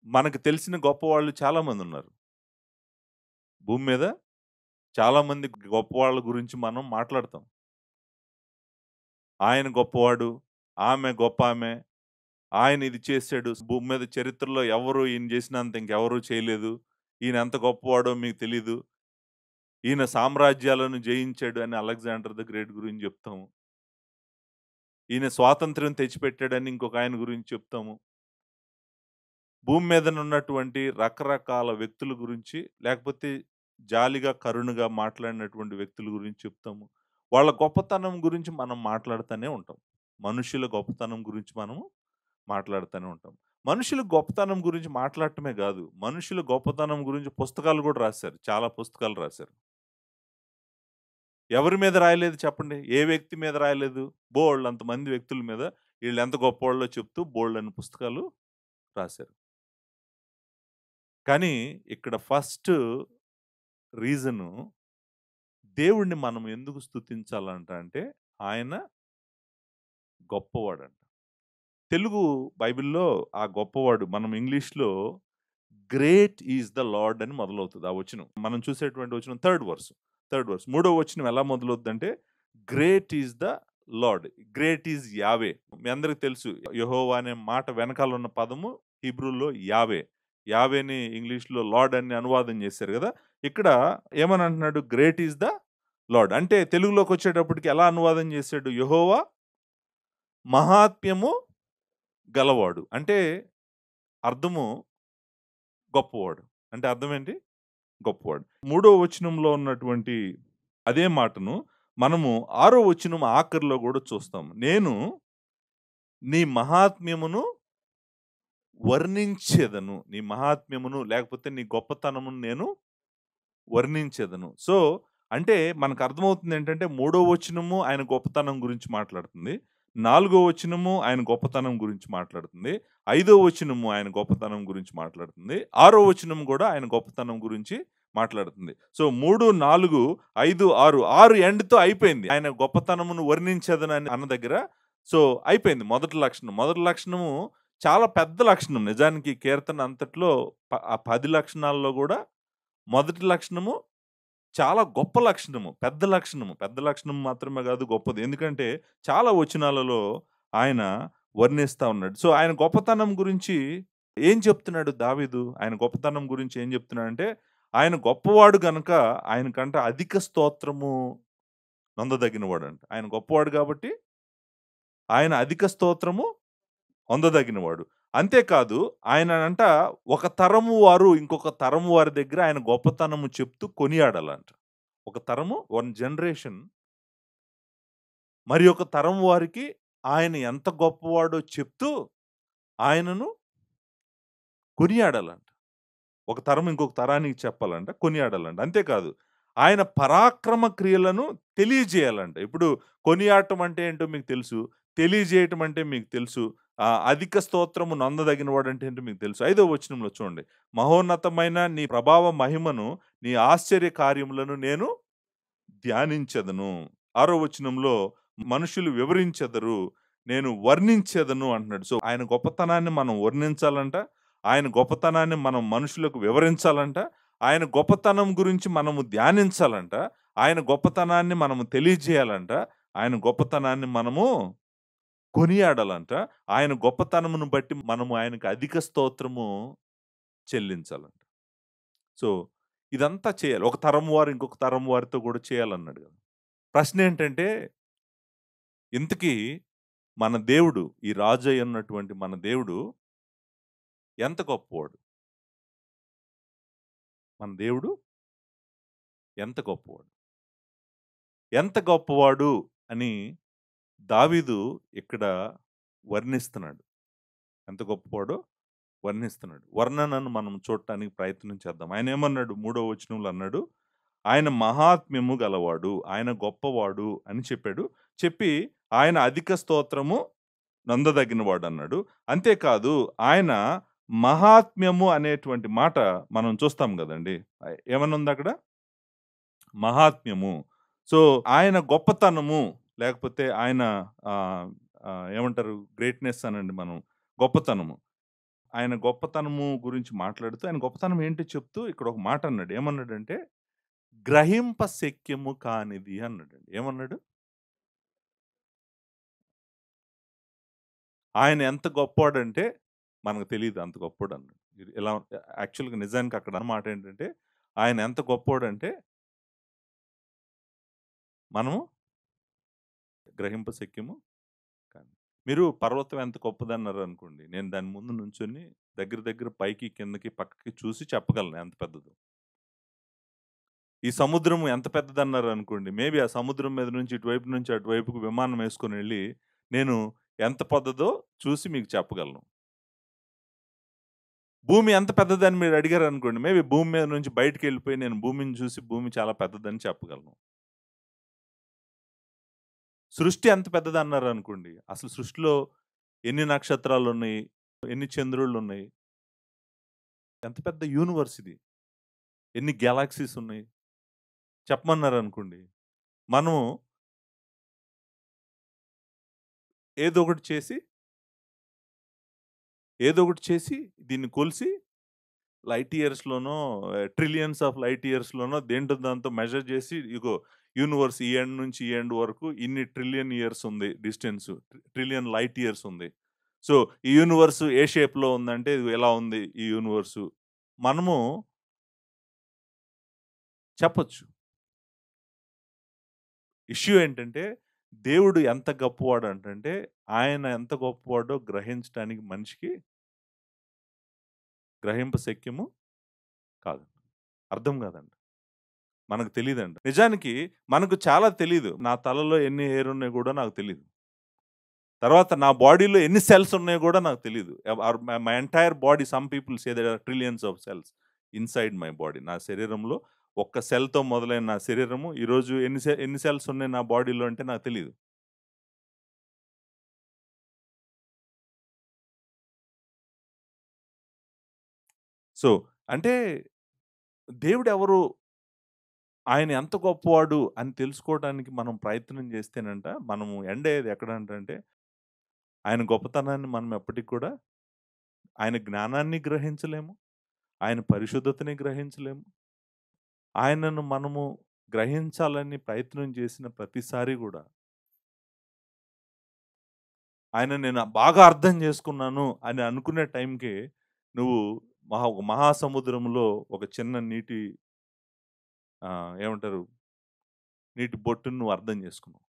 మనకు తెలిసిన గొప్పవాళ్ళు చాలా మందున్నారు. భూమి మీద చాలా మంది గొప్పవాళ్ళ గురించి మనం మాట్లాడతాం. ఆయన గొప్పవాడు, ఆమె గొప్పామె, ఆయన ఇది చేసాడు. భూమి మీద చరిత్రలో ఎవరు ఈయన చేసినంత ఇంకెవరు చేయలేదు. ఈయన ఎంత గొప్పవాడో మీకు తెలీదు. ఈయన సామ్రాజ్యాలను జయించాడు అని అలెగ్జాండర్ ద గ్రేట్ గురించి చెప్తాము. ఈయన స్వాతంత్ర్యం తెచ్చిపెట్టాడని ఇంకొక ఆయన గురించి చెప్తాము. భూమి మీదనున్నటువంటి రకరకాల వ్యక్తుల గురించి, లేకపోతే జాలిగా, కరుణగా మాట్లాడినటువంటి వ్యక్తుల గురించి చెప్తాము. వాళ్ళ గొప్పతనం గురించి మనం మాట్లాడుతూనే ఉంటాం. మనుషుల గొప్పతనం గురించి మనము మాట్లాడుతూనే ఉంటాం. మనుషుల గొప్పతనం గురించి మాట్లాడటమే గాదు, మనుషుల గొప్పతనం గురించి పుస్తకాలు గూడా రాశారు. చాలా పుస్తకాలు రాశారు. ఎవరి మీద రాయలేదు చెప్పండి? ఏ వ్యక్తి మీద రాయలేదు? బోలెడంత మంది వ్యక్తుల మీద ఈళ్ళెంత గొప్పోళ్ళో చెప్తూ బోలెడన్ని పుస్తకాలు రాశారు. కానీ ఇక్కడ ఫస్ట్ రీజను దేవుడిని మనం ఎందుకు స్తుతించాలంట అంటే, ఆయన గొప్పవాడంట. తెలుగు బైబిల్‌లో ఆ గొప్పవాడు మనం ఇంగ్లీష్‌లో గ్రేట్ ఈస్ ద లార్డ్ అని మొదలవుతది ఆ వచనం. మనం చూసేటువంటి వచనం థర్డ్ వర్స్. మూడో వచనం ఎలా మొదలవుద్దంటే, great is the Lord. Great is Yahweh. మీ అందరికి తెలుసు యెహోవా అనే మాట వెనకాల ఉన్న పదము హీబ్రూలో యావే. యావేని ఇంగ్లీష్‌లో లార్డ్ అని అనువాదం చేశారు గదా! ఇక్కడ ఏమని అంటున్నాడు? Great is the lord. అంటే తెలుగులోకొచ్చేటప్పటికి ఎలా అనువాదం చేశాడు? యెహోవా మహాత్మ్యము గలవాడు. అంటే అర్థము గొప్పవాడు. అంటే అర్థమేంటి? గొప్పవాడు. మూడో వచనంలో ఉన్నటువంటి అదే మాటను మనము ఆరో వచనం ఆఖరిలో గూడా చూస్తాం. నేను నీ మహాత్మ్యమును వర్ణించెదను. నీ మహాత్మ్యమును లేకపోతే నీ గొప్పతనమును నేను వర్ణించెదను. సో, అంటే మనకు అర్థమవుతుంది ఏంటంటే, మూడో వచనము ఆయన గొప్పతనం గురించి మాట్లాడుతుంది. నాలుగో వచనము ఆయన గొప్పతనం గురించి మాట్లాడుతుంది. ఐదో వచనము ఆయన గొప్పతనం గురించి మాట్లాడుతుంది. ఆరో వచనం కూడా ఆయన గొప్పతనం గురించి మాట్లాడుతుంది. సో, 3, 4, 5, 6, 6 ఎండ్‌తో అయిపోయింది. ఆయన గొప్పతనమును వర్ణించెదనని అన్న దగ్గర సో, అయిపోయింది మొదటి లక్షణం. మొదటి లక్షణము చాలా పెద్ద లక్షణం. నిజానికి ఈ కీర్తన అంతట్లో ఆ 10 లక్షణాల్లో గూడా మొదటి లక్షణము చాలా గొప్ప లక్షణము. పెద్ద లక్షణము. పెద్ద లక్షణం మాత్రమే గాదు గొప్పది. ఎందుకంటే చాలా వచనాలలో ఆయన వర్ణిస్తా ఉన్నాడు. సో, ఆయన గొప్పతనం గురించి ఏం చెప్తున్నాడు దావీదు? ఆయన గొప్పతనం గురించి ఏం చెప్తున్నాడంటే, ఆయన గొప్పవాడు గనక ఆయనకంట అధిక స్తోత్రము నొందదగినవాడంట. ఆయన గొప్పవాడు గాబట్టి ఆయన అధిక స్తోత్రము పొందదగినవాడు. అంతేకాదు ఆయనంట ఒక తరము వారు ఇంకొక తరము వారి దగ్గర ఆయన గొప్పతనము చెప్తూ కొనియాడాలంట. ఒక తరము, వన్ జనరేషన్ మరి ఒక తరం వారికి ఆయన ఎంత గొప్పవాడో చెప్తూ ఆయనను కొనియాడాలంట. ఒక తరం ఇంకొక తరానికి చెప్పాలంట, కొనియాడాలంట. అంతేకాదు ఆయన పరాక్రమ క్రియలను తెలియజేయాలంట. ఇప్పుడు కొనియాడటం అంటే ఏంటో మీకు తెలుసు. తెలియజేయటం అంటే మీకు తెలుసు. అధిక స్తోత్రము నొందదగినవాడంటే ఏంటో మీకు తెలుసు. 5వ వచనంలో చూడండి. మహోన్నతమైన నీ ప్రభావ మహిమను, నీ ఆశ్చర్య కార్యములను నేను ధ్యానించెదను. 6వ వచనంలో మనుషులు వివరించెదరు, నేను వర్ణించెదను అంటున్నాడు. సో, ఆయన గొప్పతనాన్ని మనం వర్ణించాలంట. ఆయన గొప్పతనాన్ని మనం మనుషులకు వివరించాలంట. ఆయన గొప్పతనం గురించి మనము ధ్యానించాలంట. ఆయన గొప్పతనాన్ని మనము తెలియజేయాలంట. ఆయన గొప్పతనాన్ని మనము కొనియాడాలంట. ఆయన గొప్పతనమును బట్టి మనము ఆయనకు అధిక స్తోత్రము చెల్లించాలంట. సో, ఇదంతా చేయాలి. ఒక తరం వారు ఇంకొక తరం వారితో కూడా చేయాలన్నాడు కదా! ప్రశ్నేంటంటే, ఇంతకీ మన దేవుడు, ఈ రాజు అయ్యున్నటువంటి మన దేవుడు ఎంత గొప్పవాడు? మన దేవుడు ఎంత గొప్పవాడు? ఎంత గొప్పవాడు అని దావీదు ఇక్కడ వర్ణిస్తున్నాడు. ఎంత గొప్పవాడో వర్ణిస్తున్నాడు. వర్ణనను మనం చూడటానికి ప్రయత్నం చేద్దాం. ఆయనేమన్నాడు? 3వ వచనంలో అన్నాడు, ఆయన మహాత్మ్యము గలవాడు, ఆయన గొప్పవాడు అని చెప్పాడు. చెప్పి ఆయన అధిక స్తోత్రము నొందదగినవాడన్నాడు. అంతేకాదు ఆయన మహాత్మ్యము అనేటువంటి మాట మనం చూస్తాం గదండీ! ఏమనుందక్కడ? మహాత్మ్యము. సో, ఆయన గొప్పతనము లేకపోతే ఆయన ఏమంటారు? గ్రేట్‌నెస్ అనండి మనం. గొప్పతనము. ఆయన గొప్పతనము గురించి మాట్లాడుతూ, ఆయన గొప్పతనం ఏంటో చెప్తూ ఇక్కడ ఒక మాట అన్నాడు. ఏమన్నాడంటే, గ్రహింప శక్యము కానిది అన్నాడండి. ఏమన్నాడు? ఆయన ఎంత గొప్పోడంటే మనకు తెలీదు అంత గొప్పోడన్నాడు. ఇది ఎలా యాక్చువల్‌గా నిజానికి అక్కడ అన్న మాట ఏంటంటే, ఆయన ఎంత గొప్పోడంటే మనము గ్రహింప శక్యము కాని. మీరు పర్వతం ఎంత గొప్పదన్నారనుకోండి, నేను దాని ముందు నుంచొని దగ్గర దగ్గర పైకి, కిందకి, పక్కకి చూసి చెప్పగలను ఎంత పెద్దదో. ఈ సముద్రం ఎంత పెద్దదన్నారనుకోండి, మేబీ ఆ సముద్రం మీద నుంచి ఇటువైపు నుంచి అటువైపుకు విమానం యేసుకొనెళ్ళి, నేను ఎంత పెద్దదో చూసి మీకు చెప్పగలను. భూమి ఎంత పెద్దదని మీరు అడిగారనుకోండి, మేబీ భూమి మీద నుంచి బయటికెళ్ళిపోయి నేను భూమిని చూసి భూమి చాలా పెద్దదని చెప్పగలను. సృష్టి ఎంత పెద్దదన్నారనుకోండి, అసలు సృష్టిలో ఎన్ని నక్షత్రాలున్నాయి? ఎన్ని చంద్రుళ్ళున్నాయి? ఎంత పెద్ద యూనివర్స్ ఇది. ఎన్ని గెలాక్సీస్ ఉన్నాయి? చెప్పమన్నారనుకోండి, మనం ఏదో ఒకటి చేసి, ఏదో ఒకటి చేసి దీన్ని కొలిసి లైట్ ఇయర్స్‌లోనో, ట్రిలియన్స్ ఆఫ్ లైట్ ఇయర్స్‌లోనో దేంటో దాంతో మెజర్ చేసి, ఇగో యూనివర్స్ ఈ ఎండ్ నుంచి ఈ ఎండ్ వరకు ఇన్ని ట్రిలియన్ ఇయర్స్ ఉంది డిస్టెన్స్. ట్రిలియన్ లైట్ ఇయర్స్ ఉంది. సో, ఈ యూనివర్స్ ఏ షేప్‌లో ఉందంటే, ఇదిగో ఇలా ఉంది ఈ యూనివర్సు. మనము చెప్పొచ్చు. ఇష్యూ ఏంటంటే, దేవుడు ఎంత గొప్పవాడంటే, ఆయన ఎంత గొప్పవాడో గ్రహించటానికి మనిషికి గ్రహింప శక్యము కాదు. అర్థం కాదండి. మనకు తెలీదండి. నిజానికి మనకు చాలా తెలీదు. నా తలలో ఎన్ని హెయిర్ ఉన్నాయో కూడా నాకు తెలీదు. తర్వాత నా బాడీలో ఎన్ని సెల్స్ ఉన్నాయో కూడా నాకు తెలీదు. My entire body some people say there are trillions of cells inside my body. నా శరీరంలో ఒక్క సెల్‌తో మొదలైన నా శరీరము ఈరోజు ఎన్ని సెల్స్ ఉన్నాయి నా బాడీలో అంటే నాకు తెలీదు. సో, అంటే దేవుడెవరు? ఆయన ఎంత గొప్పవాడు అని తెలుసుకోవడానికి మనం ప్రయత్నం చేస్తేనంట, మనము ఎండయ్యేది ఎక్కడంటంటే, ఆయన గొప్పతనాన్ని మనం ఎప్పటికి కూడా ఆయన జ్ఞానాన్ని గ్రహించలేము. ఆయన పరిశుద్ధతని గ్రహించలేము. ఆయనను మనము గ్రహించాలని ప్రయత్నం చేసిన ప్రతిసారి గూడా, ఆయన నేను బాగా అర్థం చేసుకున్నాను అని అనుకునే టైంకే, నువ్వు ఒక మహాసముద్రంలో ఒక చిన్న నీటి ఏమంటారు? నీటి బొట్టుని నువ్వు అర్థం చేసుకున్నావు.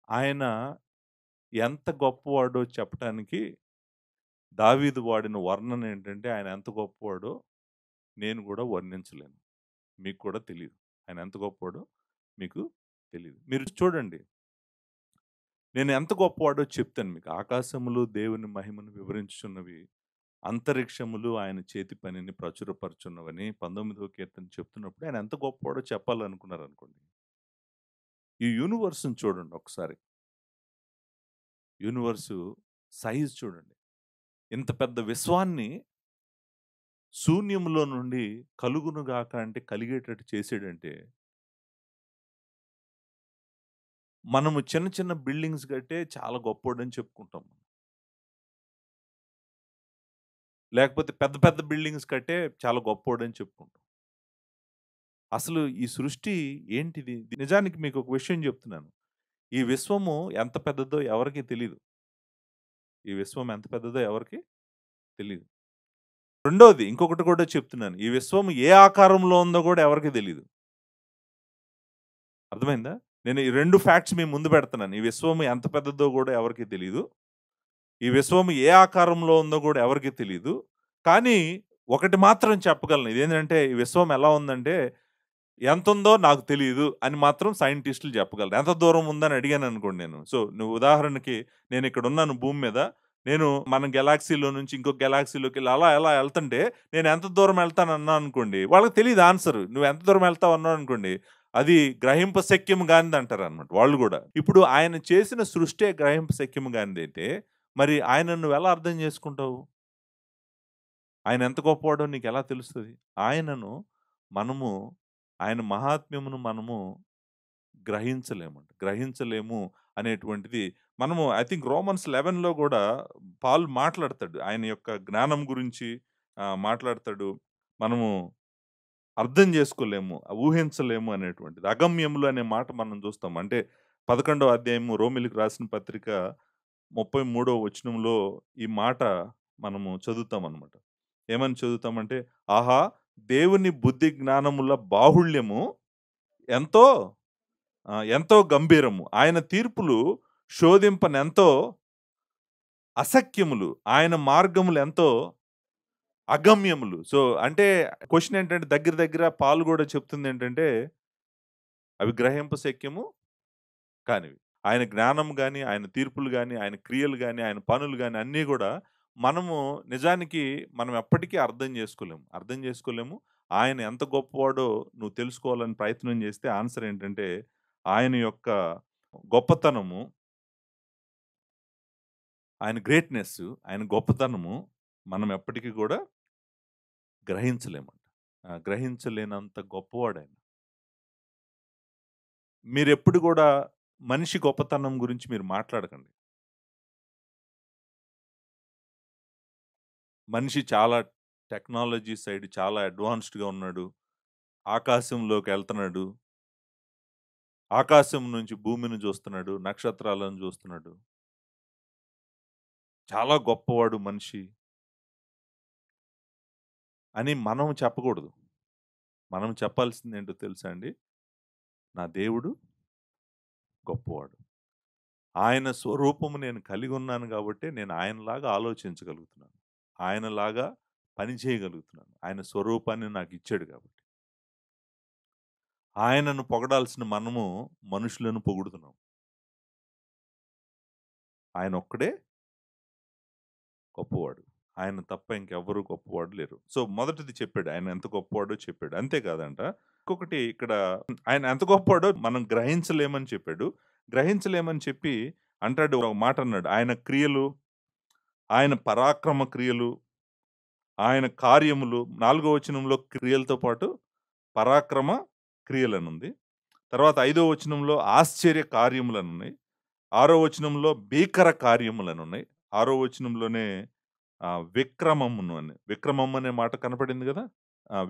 ఆయన ఎంత గొప్పవాడో చెప్పటానికి దావీదు వాడిన వర్ణన ఏంటంటే, ఆయన ఎంత గొప్పవాడో నేను గూడా వర్ణించలేను. మీకు కూడా తెలీదు. ఆయన ఎంత గొప్పవాడో మీకు తెలీదు. మీరు చూడండి. నేను ఎంత గొప్పవాడో చెప్తాను మీకు. ఆకాశములు దేవుని మహిమను వివరించుచున్నవి. అంతరిక్షములు ఆయన చేతి పనిని ప్రచురపరచున్నవని 19వ కీర్తన చెప్తున్నప్పుడు ఆయన ఎంత గొప్పవాడో చెప్పాలనుకున్నారనుకోండి. ఈ యూనివర్స్‌ని చూడండి ఒకసారి. యూనివర్సు సైజ్ చూడండి. ఇంత పెద్ద విశ్వాన్ని శూన్యములో నుండి కలుగునుగాక అంటే కలిగేటట్టు చేసాడంటే, మనము చిన్న చిన్న బిల్డింగ్స్ కట్టే చాలా గొప్పోడని చెప్పుకుంటాం. లేకపోతే పెద్ద పెద్ద బిల్డింగ్స్ కట్టే చాలా గొప్పోడని చెప్పుకుంటాం. అసలు ఈ సృష్టి ఏంటిది? నిజానికి మీకు ఒక విషయం చెప్తున్నాను. ఈ విశ్వము ఎంత పెద్దదో ఎవరికీ తెలీదు. ఈ విశ్వం ఎంత పెద్దదో ఎవరికీ తెలీదు. రెండోది ఇంకొకటి కూడా చెప్తున్నాను. ఈ విశ్వం ఏ ఆకారంలో ఉందో కూడా ఎవరికీ తెలీదు. అర్థమైందా? నేను ఈ 2 ఫ్యాక్ట్స్ మీ ముందు పెడుతున్నాను. ఈ విశ్వం ఎంత పెద్దదో కూడా ఎవరికీ తెలీదు. ఈ విశ్వం ఏ ఆకారంలో ఉందో కూడా ఎవరికీ తెలీదు. కానీ ఒకటి మాత్రం చెప్పగలను. ఇదేంటంటే ఈ విశ్వం ఎలా ఉందంటే ఎంతుందో నాకు తెలీదు అని మాత్రం సైంటిస్టులు చెప్పగలరు. ఎంత దూరం ఉందని అడిగాననుకోండి నేను. సో, నువ్వు ఉదాహరణకి నేనిక్కడున్నాను భూమి మీద. నేను మన గెలాక్సీలో నుంచి ఇంకో గెలాక్సీలోకెళ్ళి అలా ఎలా ఎళ్తుంటే, నేను ఎంత దూరం ఎళ్తానన్నా అనుకోండి, వాళ్ళకి తెలీదు ఆన్సరు. నువ్వు ఎంత దూరం ఎళ్తావు అన్నావనుకోండి, అది గ్రహింప శక్యం గానిదంటారనమాట వాళ్ళు గూడా. ఇప్పుడు ఆయన చేసిన సృష్టే గ్రహింప శక్యం గానిదైతే, మరి ఆయనను నువ్వెలా అర్థం చేసుకుంటావు? ఆయన ఎంత గొప్పవాడో నీకెలా తెలుస్తది? ఆయనను మనము ఆయన మహాత్మ్యమును మనము గ్రహించలేము అనేటువంటిది మనము ఐ థింక్ రోమన్స్ 11లో గూడా పాల్ మాట్లాడతాడు. ఆయన యొక్క జ్ఞానం గురించి మాట్లాడతాడు. మనము అర్థం చేసుకోలేము, ఊహించలేము అనేటువంటిది. అగమ్యములు అనే మాట మనం చూస్తాం. అంటే 11వ అధ్యాయము రోమీయులకు రాసిన పత్రిక 33వ వచనంలో ఈ మాట మనము చదువుతామనమాట. ఏమని చదువుతామంటే, ఆహా! దేవుని బుద్ధి జ్ఞానముల బాహుళ్యము ఎంతో ఎంతో గంభీరము. ఆయన తీర్పులు శోధింపనెంతో అసఖ్యములు. ఆయన మార్గములు ఎంతో అగమ్యములు. సో, అంటే క్వెషన్ ఏంటంటే దగ్గర దగ్గర పాల్ గూడా చెప్తుందేంటంటే, అవి గ్రహింప శక్యము కానివి. ఆయన జ్ఞానం గాని, ఆయన తీర్పులు గాని, ఆయన క్రియలు గాని, ఆయన పనులు గాని అన్నీ గూడా మనము నిజానికి మనం ఎప్పటికీ అర్థం జేసుకోలేము. అర్థం జేసుకోలేము. ఆయన ఎంత గొప్పవాడో నువ్వు తెలుసుకోవాలని ప్రయత్నం జేస్తే ఆన్సర్ ఏంటంటే, ఆయన యొక్క గొప్పతనము, ఆయన గ్రేట్‌నెస్, ఆయన గొప్పతనము మనం ఎప్పటికి గూడా గ్రహించలేమంట. గ్రహించలేనంత గొప్పవాడాయన. మీరెప్పుడు గూడా మనిషి గొప్పతనం గురించి మీరు మాట్లాడకండి. మనిషి చాలా టెక్నాలజీ సైడ్ చాలా అడ్వాన్స్డ్‌గా ఉన్నాడు. ఆకాశంలోకెళ్తన్నాడు. ఆకాశం నుంచి భూమిని జూస్తున్నాడు. నక్షత్రాలను జూస్తున్నాడు. చాలా గొప్పవాడు మనిషి అని మనం చెప్పకూడదు. మనం చెప్పాల్సిందేంటో తెలుసా అండి? నా దేవుడు గొప్పవాడు. ఆయన స్వరూపము నేను కలిగున్నాను గాబట్టే నేను ఆయనలాగా ఆలోచించగలుగుతున్నాను. ఆయనలాగా పని చేయగలుగుతున్నాను. ఆయన స్వరూపాన్ని నాకిచ్చాడు గాబట్టి. ఆయనను పొగడాల్సిన మనము మనుషులను పొగుడుతున్నాం. ఆయనొక్కడే గొప్పవాడు. ఆయన తప్ప ఇంకెవ్వరు గొప్పవాడు లేరు. సో, మొదటిది చెప్పాడు. ఆయన ఎంత గొప్పవాడో చెప్పాడు. అంతే కాదంట. ఇంకొకటి ఇక్కడ ఆయన ఎంత గొప్పవాడో మనం గ్రహించలేమని చెప్పాడు. గ్రహించలేమని చెప్పి అంటాడు, ఒక మాట అన్నాడు. ఆయన క్రియలు, ఆయన పరాక్రమ క్రియలు, ఆయన కార్యములు 4 వచనంలో క్రియలతో పాటు పరాక్రమ క్రియలనుంది. తర్వాత 5 వచనంలో ఆశ్చర్య కార్యములనున్నాయి. 6 వచనంలో భీకర కార్యములనున్నాయి. 6 వచనంలోనే విక్రమమును అని. విక్రమం అనే మాట కనపడింది గదా!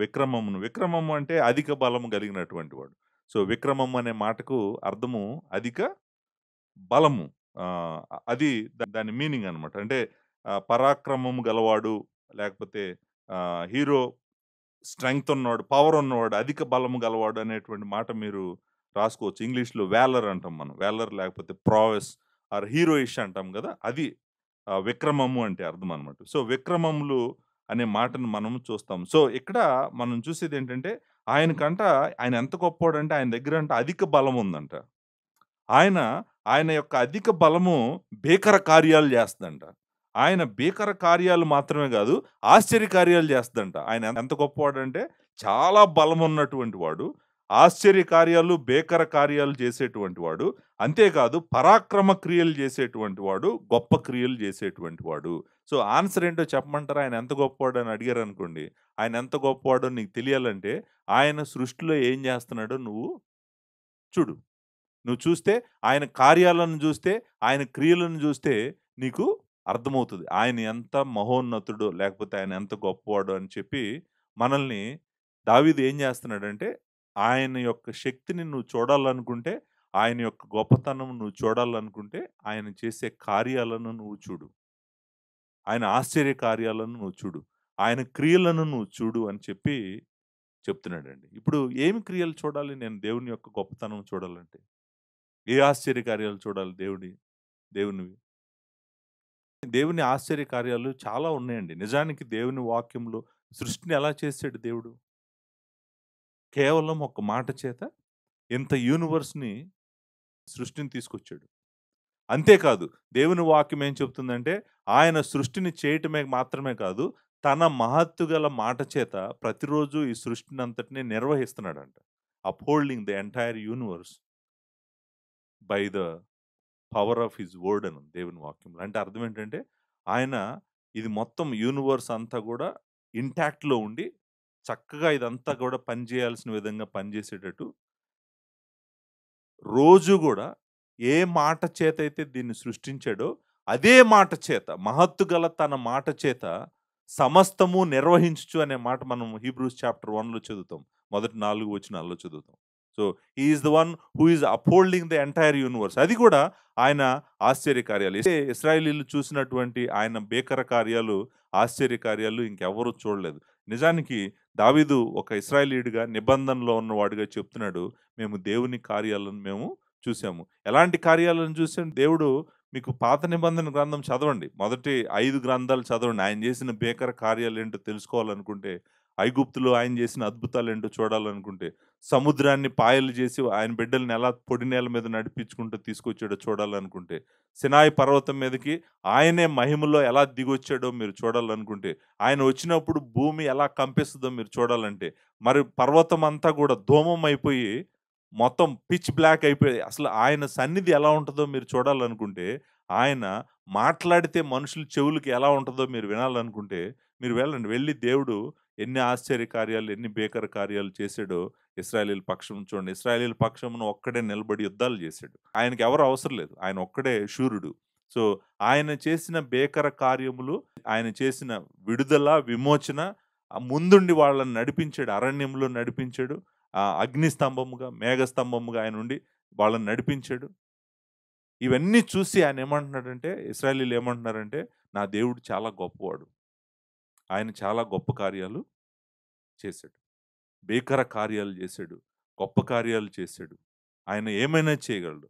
విక్రమమును. విక్రమము అంటే అధిక బలము కలిగినటువంటి వాడు. సో, విక్రమం అనే మాటకు అర్థము అధిక బలము. ఆహ్, అది దాని మీనింగ్ అనమాట. అంటే పరాక్రమము గలవాడు, లేకపోతే హీరో స్ట్రెంగ్త్ ఉన్నవాడు, పవర్ ఉన్నవాడు, అధిక బలము గలవాడు అనేటువంటి మాట మీరు రాసుకోవచ్చు. ఇంగ్లీష్‌లో వాలర్ అంటాం మనం. వాలర్ లేకపోతే ప్రావెస్ ఆర్ హీరోయిష్ అంటాం గదా! అది విక్రమము అంటే అర్థం అనమాట. సో, విక్రమములు అనే మాటను మనం చూస్తాం. సో, ఇక్కడ మనం చూసేదేంటంటే ఆయనకంట ఆయన ఎంత గొప్పోడంటే ఆయన దగ్గరంట అధిక బలముందంట. ఆయన, ఆయన యొక్క అధిక బలము భీకర కార్యాలు జేస్తదంట. ఆయన భీకర కార్యాలు మాత్రమే గాదు, ఆశ్చర్య కార్యాలు జేస్తదంట. ఆయన ఎంత గొప్పవాడంటే, చాలా బలమున్నటువంటి వాడు. ఆశ్చర్య కార్యాలు, భీకర కార్యాలు చేసేటువంటి వాడు. అంతేకాదు పరాక్రమ క్రియలు జేసేటువంటి వాడు, గొప్ప క్రియలు జేసేటువంటి వాడు. సో, ఆన్సర్ ఏంటో చెప్పమంటారా? ఆయన ఎంత గొప్పవాడని అడిగారనుకోండి, ఆయన ఎంత గొప్పవాడో నీకు తెలియాలంటే, ఆయన సృష్టిలో ఏం జేస్తున్నాడో నువ్వు చూడు. నువ్వు చూస్తే ఆయన కార్యాలను జూస్తే, ఆయన క్రియలను జూస్తే నీకు అర్థమవుతది. ఆయన ఎంత మహోన్నతుడో, లేకపోతే ఆయన ఎంత గొప్పవాడో అని చెప్పి మనల్ని దావీదు ఏం జేస్తున్నాడంటే, ఆయన యొక్క శక్తిని నువ్వు చూడాలనుకుంటే, ఆయన యొక్క గొప్పతనం నువ్వు చూడాలనుకుంటే, ఆయన చేసే కార్యాలను నువ్వు చూడు. ఆయన ఆశ్చర్య కార్యాలను నువ్వు చూడు. ఆయన క్రియలను నువ్వు చూడు అని చెప్పి చెప్తున్నాడండి. ఇప్పుడు ఏమి క్రియలు చూడాలి నేను దేవుని యొక్క గొప్పతనం చూడాలంటే? ఏ ఆశ్చర్య కార్యాలు చూడాలి దేవునివి? దేవుని ఆశ్చర్య కార్యాలు చాలా ఉన్నాయండి. నిజానికి దేవుని వాక్యంలో సృష్టిని ఎలా చేసాడు దేవుడు? కేవలం ఒక మాట చేత ఇంత యూనివర్స్‌ని సృష్టిని తీసుకొచ్చాడు. అంతేకాదు దేవుని వాక్యం ఏం చెప్తుందంటే, ఆయన సృష్టిని చేయటమే మాత్రమే కాదు, తన మహత్తు గల మాట చేత ప్రతిరోజు ఈ సృష్టినంతటిని నిర్వహిస్తున్నాడంట. Upholding the entire universe by the power of his word అని ఉంది దేవుని వాక్యంలో. అంటే అర్థం ఏంటంటే, ఆయన ఇది మొత్తం యూనివర్స్ అంతా గూడా ఇంటాక్ట్‌లో ఉండి, చక్కగా ఇదంతా గూడా పనిచేయాల్సిన విధంగా పనిచేసేటట్టు, రోజు గూడా ఏ మాట చేతైతే దీన్ని సృష్టించాడో, అదే మాట చేత మహత్తు గల తన మాట చేత సమస్తము నిర్వహించుచు అనే మాట మనం హీబ్రూస్ చాప్టర్ 1లో చదువుతాం. మొదటి 4 వచనాల్లో చదువుతాం. So, he is the one who is upholding the entire universe. అది కూడా ఆయన ఆశ్చర్య కార్యాలు. ఇశ్రాయేలీయులు చూసినటువంటి ఆయన భీకర కార్యాలు, ఆశ్చర్య కార్యాలు ఇంకెవ్వరు చూడలేదు. నిజానికి దావీదు ఒక ఇశ్రాయేలీయుడిగా నిబంధనలో ఉన్నవాడిగా చెప్తున్నాడు. మేము దేవుని కార్యాలను మేము చూసాము. ఎలాంటి కార్యాలను చూసాం? దేవుడు మీకు పాత నిబంధన గ్రంథం చదవండి. మొదటి 5 గ్రంథాలు చదవండి. ఆయన చేసిన భీకర కార్యాలేంటో తెలుసుకోవాలనుకుంటే, ఐగుప్తులో ఆయన చేసిన అద్భుతాలేంటో చూడాలనుకుంటే, సముద్రాన్ని పాయలు చేసి ఆయన బిడ్డల్ని ఎలా పొడి నేల మీద నడిపించుకుంటూ తీసుకొచ్చాడో చూడాలనుకుంటే, సినాయి పర్వతం మీదకి ఆయనే మహిమలో ఎలా దిగొచ్చాడో మీరు చూడాలనుకుంటే, ఆయన వచ్చినప్పుడు భూమి ఎలా కంపిస్తదో మీరు చూడాలంటే, మరి పర్వతం అంతా కూడా ధూమం అయిపోయి మొత్తం పిచ్ బ్లాక్ అయిపోయి అసలు ఆయన సన్నిధి ఎలా ఉంటదో మీరు చూడాలనుకుంటే, ఆయన మాట్లాడితే మనుషుల చెవులకి ఎలా ఉంటదో మీరు వినాలనుకుంటే, మీరు వెళ్ళండి. వెళ్లి దేవుడు ఎన్ని ఆశ్చర్య కార్యాలు, ఎన్ని భీకర కార్యాలు చేసాడో ఇశ్రాయేలీయుల పక్షం చూడండి. ఇశ్రాయేలీయుల పక్షమున ఒక్కడే నిలబడి యుద్ధాలు చేసాడు. ఆయనకి ఎవరు అవసరం లేదు. ఆయన ఒక్కడే శూరుడు. సో, ఆయన చేసిన భీకర కార్యములు, ఆయన చేసిన విడుదల, విమోచన ముందుండి వాళ్ళని నడిపించాడు. అరణ్యంలో నడిపించాడు. అగ్ని స్తంభముగా, మేఘ స్తంభముగా ఆయనుండి వాళ్ళని నడిపించాడు. ఇవన్నీ చూసి ఆయన ఏమంటున్నాడంటే, ఇశ్రాయేలీయులు ఏమంటున్నారంటే, నా దేవుడు చాలా గొప్పవాడు. ఆయన చాలా గొప్ప కార్యాలు చేశాడు. భీకర కార్యాలు చేశాడు. గొప్ప కార్యాలు చేశాడు. ఆయన ఏమైనా చేయగలడు.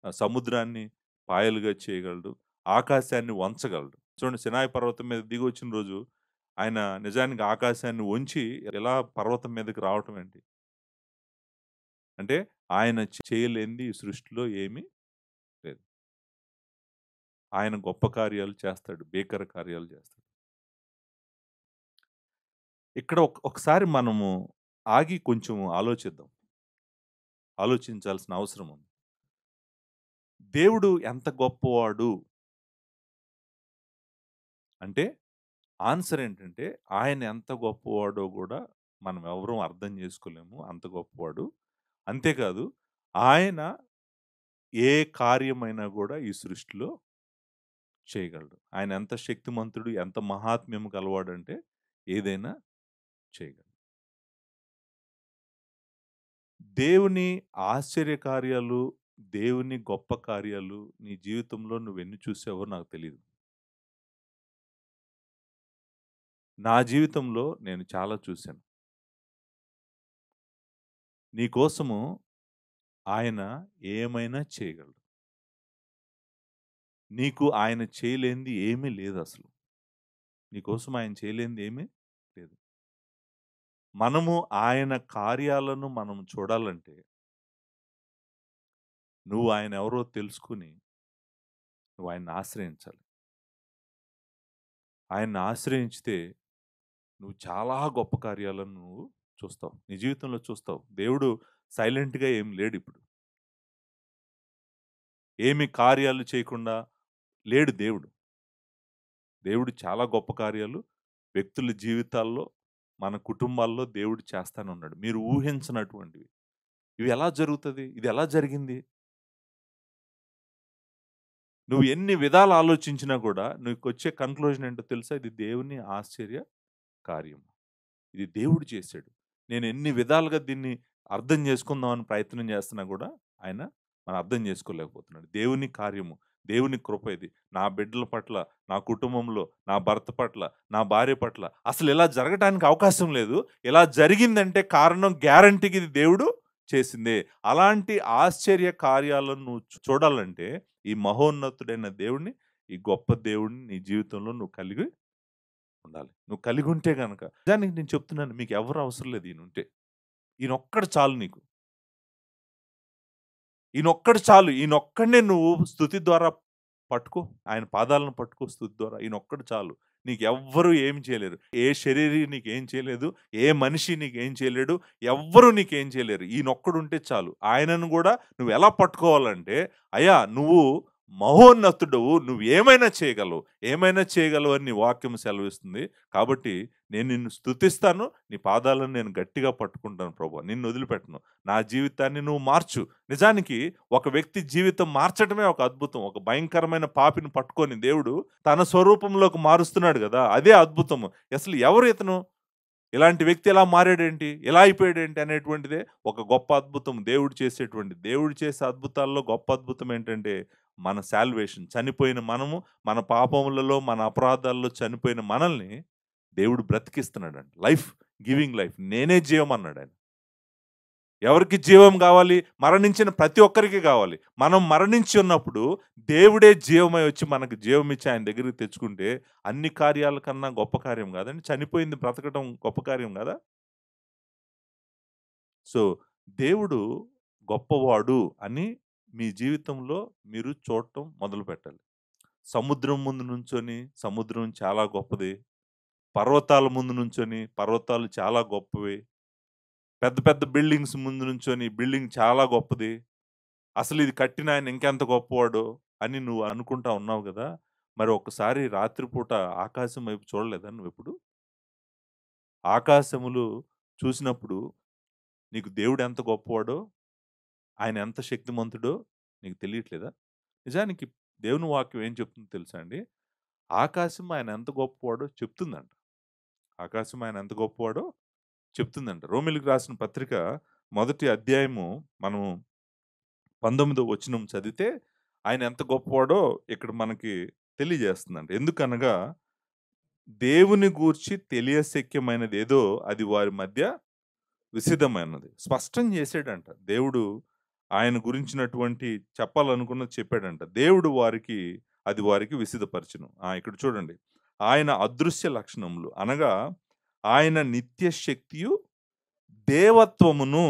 సముద్రాన్ని పాయలుగా చేయగలడు. ఆకాశాన్ని వంచగలడు. చూడండి సినాయి పర్వతం మీద దిగొచ్చిన రోజు ఆయన నిజానికి ఆకాశాన్ని వంచి ఎలా పర్వతం మీదకి రావటం ఏంటి? అంటే ఆయన చేయలేనిది ఈ సృష్టిలో ఏమీ లేదు. ఆయన గొప్ప కార్యాలు చేస్తాడు. భీకర కార్యాలు చేస్తాడు. ఇక్కడ ఒకసారి మనము ఆగి కొంచెం ఆలోచిద్దాం. ఆలోచించాల్సిన అవసరం ఉంది. దేవుడు ఎంత గొప్పవాడు అంటే ఆన్సర్ ఏంటంటే ఆయన ఎంత గొప్పవాడో గూడా మనం ఎవరం అర్థం చేసుకోలేము. అంత గొప్పవాడు. అంతేకాదు ఆయన ఏ కార్యమైనా గూడా ఈ సృష్టిలో చేయగలడు. ఆయన ఎంత శక్తిమంతుడు, ఎంత మహాత్మ్యం గలవాడంటే ఏదైనా చేయగలడు. దేవుని ఆశ్చర్య కార్యాలు, దేవుని గొప్ప కార్యాలు నీ జీవితంలో నువ్వెన్ని చూసావో నాకు తెలీదు. నా జీవితంలో నేను చాలా చూసాను. నీ కోసము ఆయన ఏమైనా చేయగలడు. నీకు ఆయన చేయలేనిది ఏమీ లేదసలు. నీకోసం ఆయన చేయలేనిది ఏమీ లేదు. మనము ఆయన కార్యాలను మనం చూడాలంటే, నువ్వు ఆయనెవరో తెలుసుకొని, నువ్వు ఆయన్ని ఆశ్రయించాలి. ఆయన్ని ఆశ్రయించితే, నువ్వు చాలా గొప్ప కార్యాలను నువ్వు చూస్తావు. నీ జీవితంలో చూస్తావు. దేవుడు సైలెంట్‌గా ఏం లేడిప్పుడు. ఏమి కార్యాలు చేయకుండా లేడు దేవుడు. దేవుడు చాలా గొప్ప కార్యాలు వ్యక్తుల జీవితాల్లో, మన కుటుంబాల్లో దేవుడు చేస్తానే ఉన్నాడు. మీరు ఊహించనటువంటివి. ఇవి ఎలా జరుగుతది? ఇది ఎలా జరిగింది? నువ్వు ఎన్ని విధాలు ఆలోచించినా గూడా నీకొచ్చే కన్క్లూజన్ ఏంటో తెలుసా? ఇది దేవుని ఆశ్చర్య కార్యం. ఇది దేవుడు చేశాడు. నేను ఎన్ని విధాలుగా దీన్ని అర్థం చేసుకుందామని ప్రయత్నం చేస్తున్నా గూడా ఆయన మనం అర్థం చేసుకోలేకపోతున్నాడు. దేవుని కార్యము, దేవుని కృప ఇది. నా బిడ్డల పట్ల, నా కుటుంబంలో, నా భర్త పట్ల, నా భార్య పట్ల అసలు ఇలా జరగటానికి అవకాశం లేదు. ఇలా జరిగిందంటే కారణం గ్యారంటీకి ఇది దేవుడు చేసిందే. అలాంటి ఆశ్చర్య కార్యాలను నువ్వు చూడాలంటే ఈ మహోన్నతుడైన దేవుడిని, ఈ గొప్ప దేవుడిని నీ జీవితంలో నువ్వు కలిగి ఉండాలి. నువ్వు కలిగి ఉంటే గనక నిజానికి నేను చెప్తున్నాను మీకు ఎవరు అవసరం లేదు ఈయనుంటే. ఈయనొక్కడు చాలు నీకు. ఈయనొక్కడు చాలు. ఈయనొక్కడినే నువ్వు స్తుతి ద్వారా పట్టుకో. ఆయన పాదాలను పట్టుకో స్తుతి ద్వారా. ఈయనొక్కడు చాలు. నీకెవ్వరు ఏమి చేయలేరు. ఏ శరీరీ నీకేం చేయలేదు. ఏ మనిషి నీకేం చేయలేడు. ఎవ్వరు నీకేం చేయలేరు. ఈయనొక్కడుంటే చాలు. ఆయనను గూడా నువ్వెలా పట్టుకోవాలంటే, అయ్యా నువ్వు మహోన్నతుడవు. నువ్వేమైనా చేయగలవు. ఏమైనా చేయగలవు అని నీ వాక్యం సెలవిస్తుంది. కాబట్టి నేను నిన్ను స్తుతిస్తాను. నీ పాదాలను నేను గట్టిగా పట్టుకుంటాను ప్రభువా. నిన్ను వదిలిపెట్టను. నా జీవితాన్ని నువ్వు మార్చు. నిజానికి ఒక వ్యక్తి జీవితం మార్చటమే ఒక అద్భుతం. ఒక భయంకరమైన పాపిని పట్టుకొని దేవుడు తన స్వరూపంలోకి మారుస్తున్నాడు గదా! అదే అద్భుతము. అసలు ఎవరు ఇతను? ఇలాంటి వ్యక్తి ఎలా మారాడేంటి? ఎలా అయిపోయాడేంటి? అనేటువంటిదే ఒక గొప్ప అద్భుతం దేవుడు చేసేటువంటిది. దేవుడు చేసే అద్భుతాల్లో గొప్ప అద్భుతం ఏంటంటే, మన సాల్వేషన్. చనిపోయిన మనము, మన పాపములలో, మన అపరాధాల్లో చనిపోయిన మనల్ని దేవుడు బ్రతికిస్తున్నాడంట. Life, giving life. నేనే జీవం అన్నాడాయన. ఎవరికి జీవం గావాలి? మరణించిన ప్రతి ఒక్కరికి గావాలి. మనం మరణించి ఉన్నప్పుడు దేవుడే జీవమై వచ్చి మనకు జీవమిచ్చి ఆయన దగ్గరికి తెచ్చుకుంటే అన్ని కార్యాల కన్నా గొప్ప కార్యం గాదండి. చనిపోయింది బ్రతకడం గొప్ప కార్యం గాదా? సో, దేవుడు గొప్పవాడు అని మీ జీవితంలో మీరు చూడటం మొదలుపెట్టాలి. సముద్రం ముందు నుంచొని సముద్రం చాలా గొప్పది. పర్వతాల ముందు నుంచొని పర్వతాలు చాలా గొప్పవి. పెద్ద పెద్ద బిల్డింగ్స్ ముందు నుంచొని బిల్డింగ్ చాలా గొప్పది. అసలిది కట్టినాయన ఇంకెంత గొప్పవాడో అని నువ్వు అనుకుంటా ఉన్నావు గదా! మరి ఒక్కసారి రాత్రిపూట ఆకాశం వైపు చూడలేదా నువ్వెప్పుడు? ఆకాశములు చూసినప్పుడు నీకు దేవుడు ఎంత గొప్పవాడో, ఆయన ఎంత శక్తిమంతుడో నీకు తెలియట్లేదా? నిజానికి దేవుని వాక్యం ఏం చెప్తుందో తెలుసా అండి? ఆకాశం ఆయన ఎంత గొప్పవాడో చెప్తుందంట. ఆకాశం ఆయన ఎంత గొప్పవాడో చెప్తుందంట. రోమీయులకు రాసిన పత్రిక మొదటి అధ్యాయము మనము 19వ వచనం చదివితే ఆయన ఎంత గొప్పవాడో ఇక్కడ మనకి తెలియజేస్తుందంట. ఎందుకనగా దేవుని గూర్చి తెలియశక్యమైనదేదో అది వారి మధ్య విసిదమైనది. స్పష్టం చేసాడంట. దేవుడు ఆయన గురించినటువంటి చెప్పాలనుకున్నది చెప్పాడంట. దేవుడు అది వారికి విసిదపరచును. ఇక్కడ చూడండి. ఆయన అదృశ్య లక్షణములు అనగా ఆయన నిత్య శక్తియు దేవత్వమును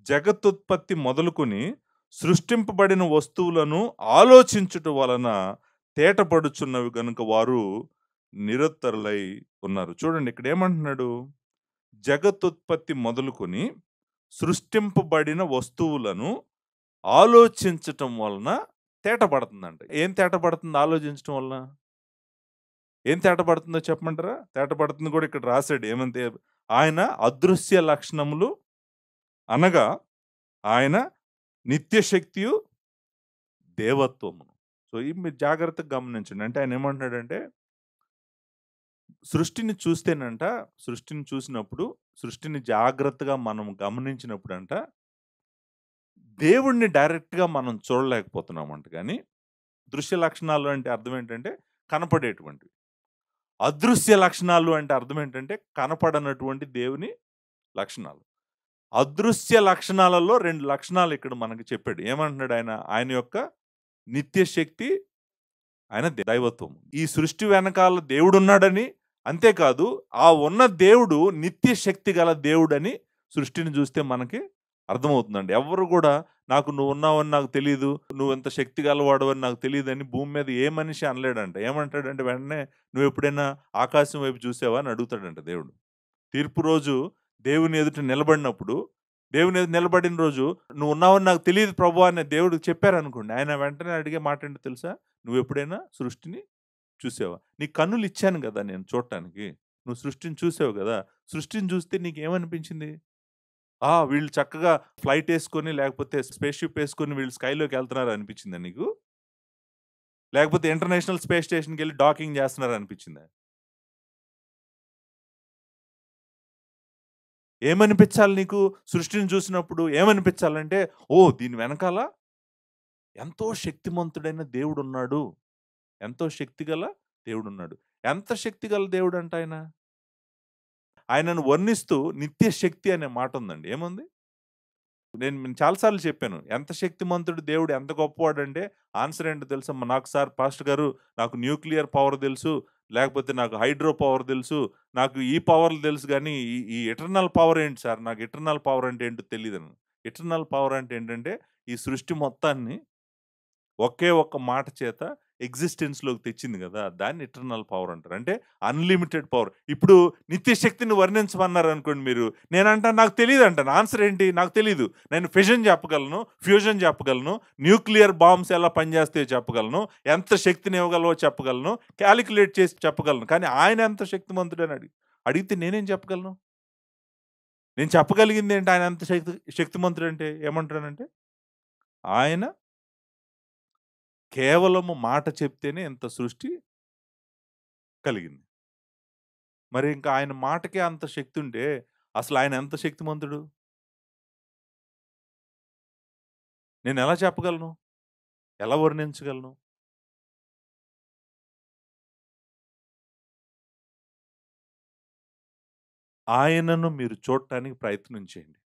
జగతుత్పత్తి మొదలుకొని సృష్టింపబడిన వస్తువులను ఆలోచించుట వలన తేటపడుచున్నవి గనుక వారు నిరత్తరులై ఉన్నారు. చూడండి ఇక్కడ ఏమంటున్నాడు? జగతుత్పత్తి మొదలుకొని సృష్టింపబడిన వస్తువులను ఆలోచించటం వలన తేటపడుతుందంట. ఏం తేటపడుతుంది ఆలోచించటం వలన? ఏం తేటపడుతుందో చెప్పమంటారా? తేటపడుతుంది కూడా ఇక్కడ రాశాడు. ఏమంటే ఆయన అదృశ్య లక్షణములు అనగా ఆయన నిత్య శక్తియు దేవత్వమును. సో, ఇవి మీరు జాగ్రత్తగా గమనించండి. అంటే ఆయన ఏమంటున్నాడంటే సృష్టిని చూస్తేనంట, సృష్టిని చూసినప్పుడు, సృష్టిని జాగ్రత్తగా మనం గమనించినప్పుడంట, దేవుడిని డైరెక్ట్‌గా మనం చూడలేకపోతున్నామంట గానీ, దృశ్య లక్షణాలు అంటే అర్థం ఏంటంటే కనపడేటువంటివి. అదృశ్య లక్షణాలు అంటే అర్థం ఏంటంటే కనపడనటువంటి దేవుని లక్షణాలు. అదృశ్య లక్షణాలలో 2 లక్షణాలు ఇక్కడ మనకి చెప్పాడు. ఏమంటున్నాడు ఆయన? ఆయన యొక్క నిత్య శక్తి, ఆయన దైవత్వం. ఈ సృష్టి వెనకాల దేవుడున్నాడని, అంతేకాదు ఆ ఉన్న దేవుడు నిత్య శక్తి గల దేవుడని సృష్టిని చూస్తే మనకి అర్థమవుతుందండి. ఎవ్వరు కూడా నాకు నువ్వున్నావని నాకు తెలీదు, నువ్వింత శక్తి గలవాడవని నాకు తెలీదని భూమి మీద ఏ మనిషి అనలేడంట. ఏమంటాడంటే వెంటనే "నువ్వెప్పుడైనా ఆకాశం వైపు చూసావా?" అని అడుగుతాడంట దేవుడు. తీర్పు రోజు దేవుని ఎదుట నిలబడినప్పుడు, దేవుని ఎదుట నిలబడిన రోజు "నువ్వున్నావని నాకు తెలీదు ప్రభువా" అని దేవుడికి చెప్పారనుకోండి. ఆయన వెంటనే అడిగే మాటేంటో తెలుసా? "నువ్వెప్పుడైనా సృష్టిని చూసావా? నీకు కన్నులు ఇచ్చాను గదా! నేను చూడటానికి. నువ్వు సృష్టిని చూసావు గదా! సృష్టిని చూస్తే నీకేమనిపించింది? ఆ! వీళ్ళు చక్కగా ఫ్లైటేసుకొని లేకపోతే స్పేస్ షిప్ ఏసుకొని వీళ్ళు స్కైలోకి ఎళ్తున్నారు అనిపించిందా నీకు? లేకపోతే ఇంటర్నేషనల్ స్పేస్ స్టేషన్‌కెళ్ళి డాకింగ్ జేస్తున్నారు అనిపించిందా? ఏమనిపించాలి నీకు? సృష్టిని చూసినప్పుడు ఏమనిపించాలంటే, ఓహ్! దీని వెనకాల ఎంతో శక్తిమంతుడైన దేవుడున్నాడు. ఎంతో శక్తిగల దేవుడున్నాడు. ఎంత శక్తిగల దేవుడంట ఆయన? ఆయనను వర్ణిస్తూ నిత్య శక్తి అనే మాటుందండి. ఏముంది? నేను చాలా సార్లు చెప్పాను. ఎంత శక్తిమంతుడు దేవుడు ఎంత గొప్పవాడంటే ఆన్సర్ ఏంటో తెలుసమ్మా? నాకు సార్ పాస్టర్ గారు నాకు న్యూక్లియర్ పవర్ తెలుసు. లేకపోతే నాకు హైడ్రో పవర్ తెలుసు. నాకు ఈ పవర్‌లు తెలుసు గానీ ఈ ఎటర్నల్ పవర్ ఏంటి సార్? నాకు ఎటర్నల్ పవర్ అంటే ఏంటో తెలీదన్నాను. ఎటర్నల్ పవర్ అంటే ఏంటంటే ఈ సృష్టి మొత్తాన్ని ఒకే ఒక్క మాట చేత ఎగ్జిస్టెన్స్‌లోకి తెచ్చింది గదా! దాన్ని ఎటర్నల్ పవర్ అంటారు. అంటే అన్‌లిమిటెడ్ పవర్. ఇప్పుడు నిత్య శక్తిని వర్ణించమన్నారనుకోండి మీరు. నేనంటాను నాకు తెలీదంటాను. ఆన్సర్ ఏంటి? నాకు తెలీదు. నేను ఫిషన్ చెప్పగలను, ఫ్యూజన్ చెప్పగలను, న్యూక్లియర్ బాంబ్స్ ఎలా పనిచేస్తాయో చెప్పగలను, ఎంత శక్తిని ఇవ్వగలవో చెప్పగలను, కాలిక్యులేట్ చేసి చెప్పగలను. కానీ ఆయన ఎంత శక్తిమంతుడని అడిగితే నేనేం చెప్పగలను? నేను చెప్పగలిగిందేంటి ఆయన ఎంత శక్తిమంతుడంటే ఏమంటానంటే, ఆయన కేవలము మాట చెప్తేనే ఇంత సృష్టి కలిగింది. మరి ఇంకా ఆయన మాటకే అంత శక్తుంటే, అసలాయన ఎంత శక్తిమంతుడు? నేనెలా చెప్పగలను? ఎలా వర్ణించగలను? ఆయనను మీరు చూడటానికి ప్రయత్నం చేయండి.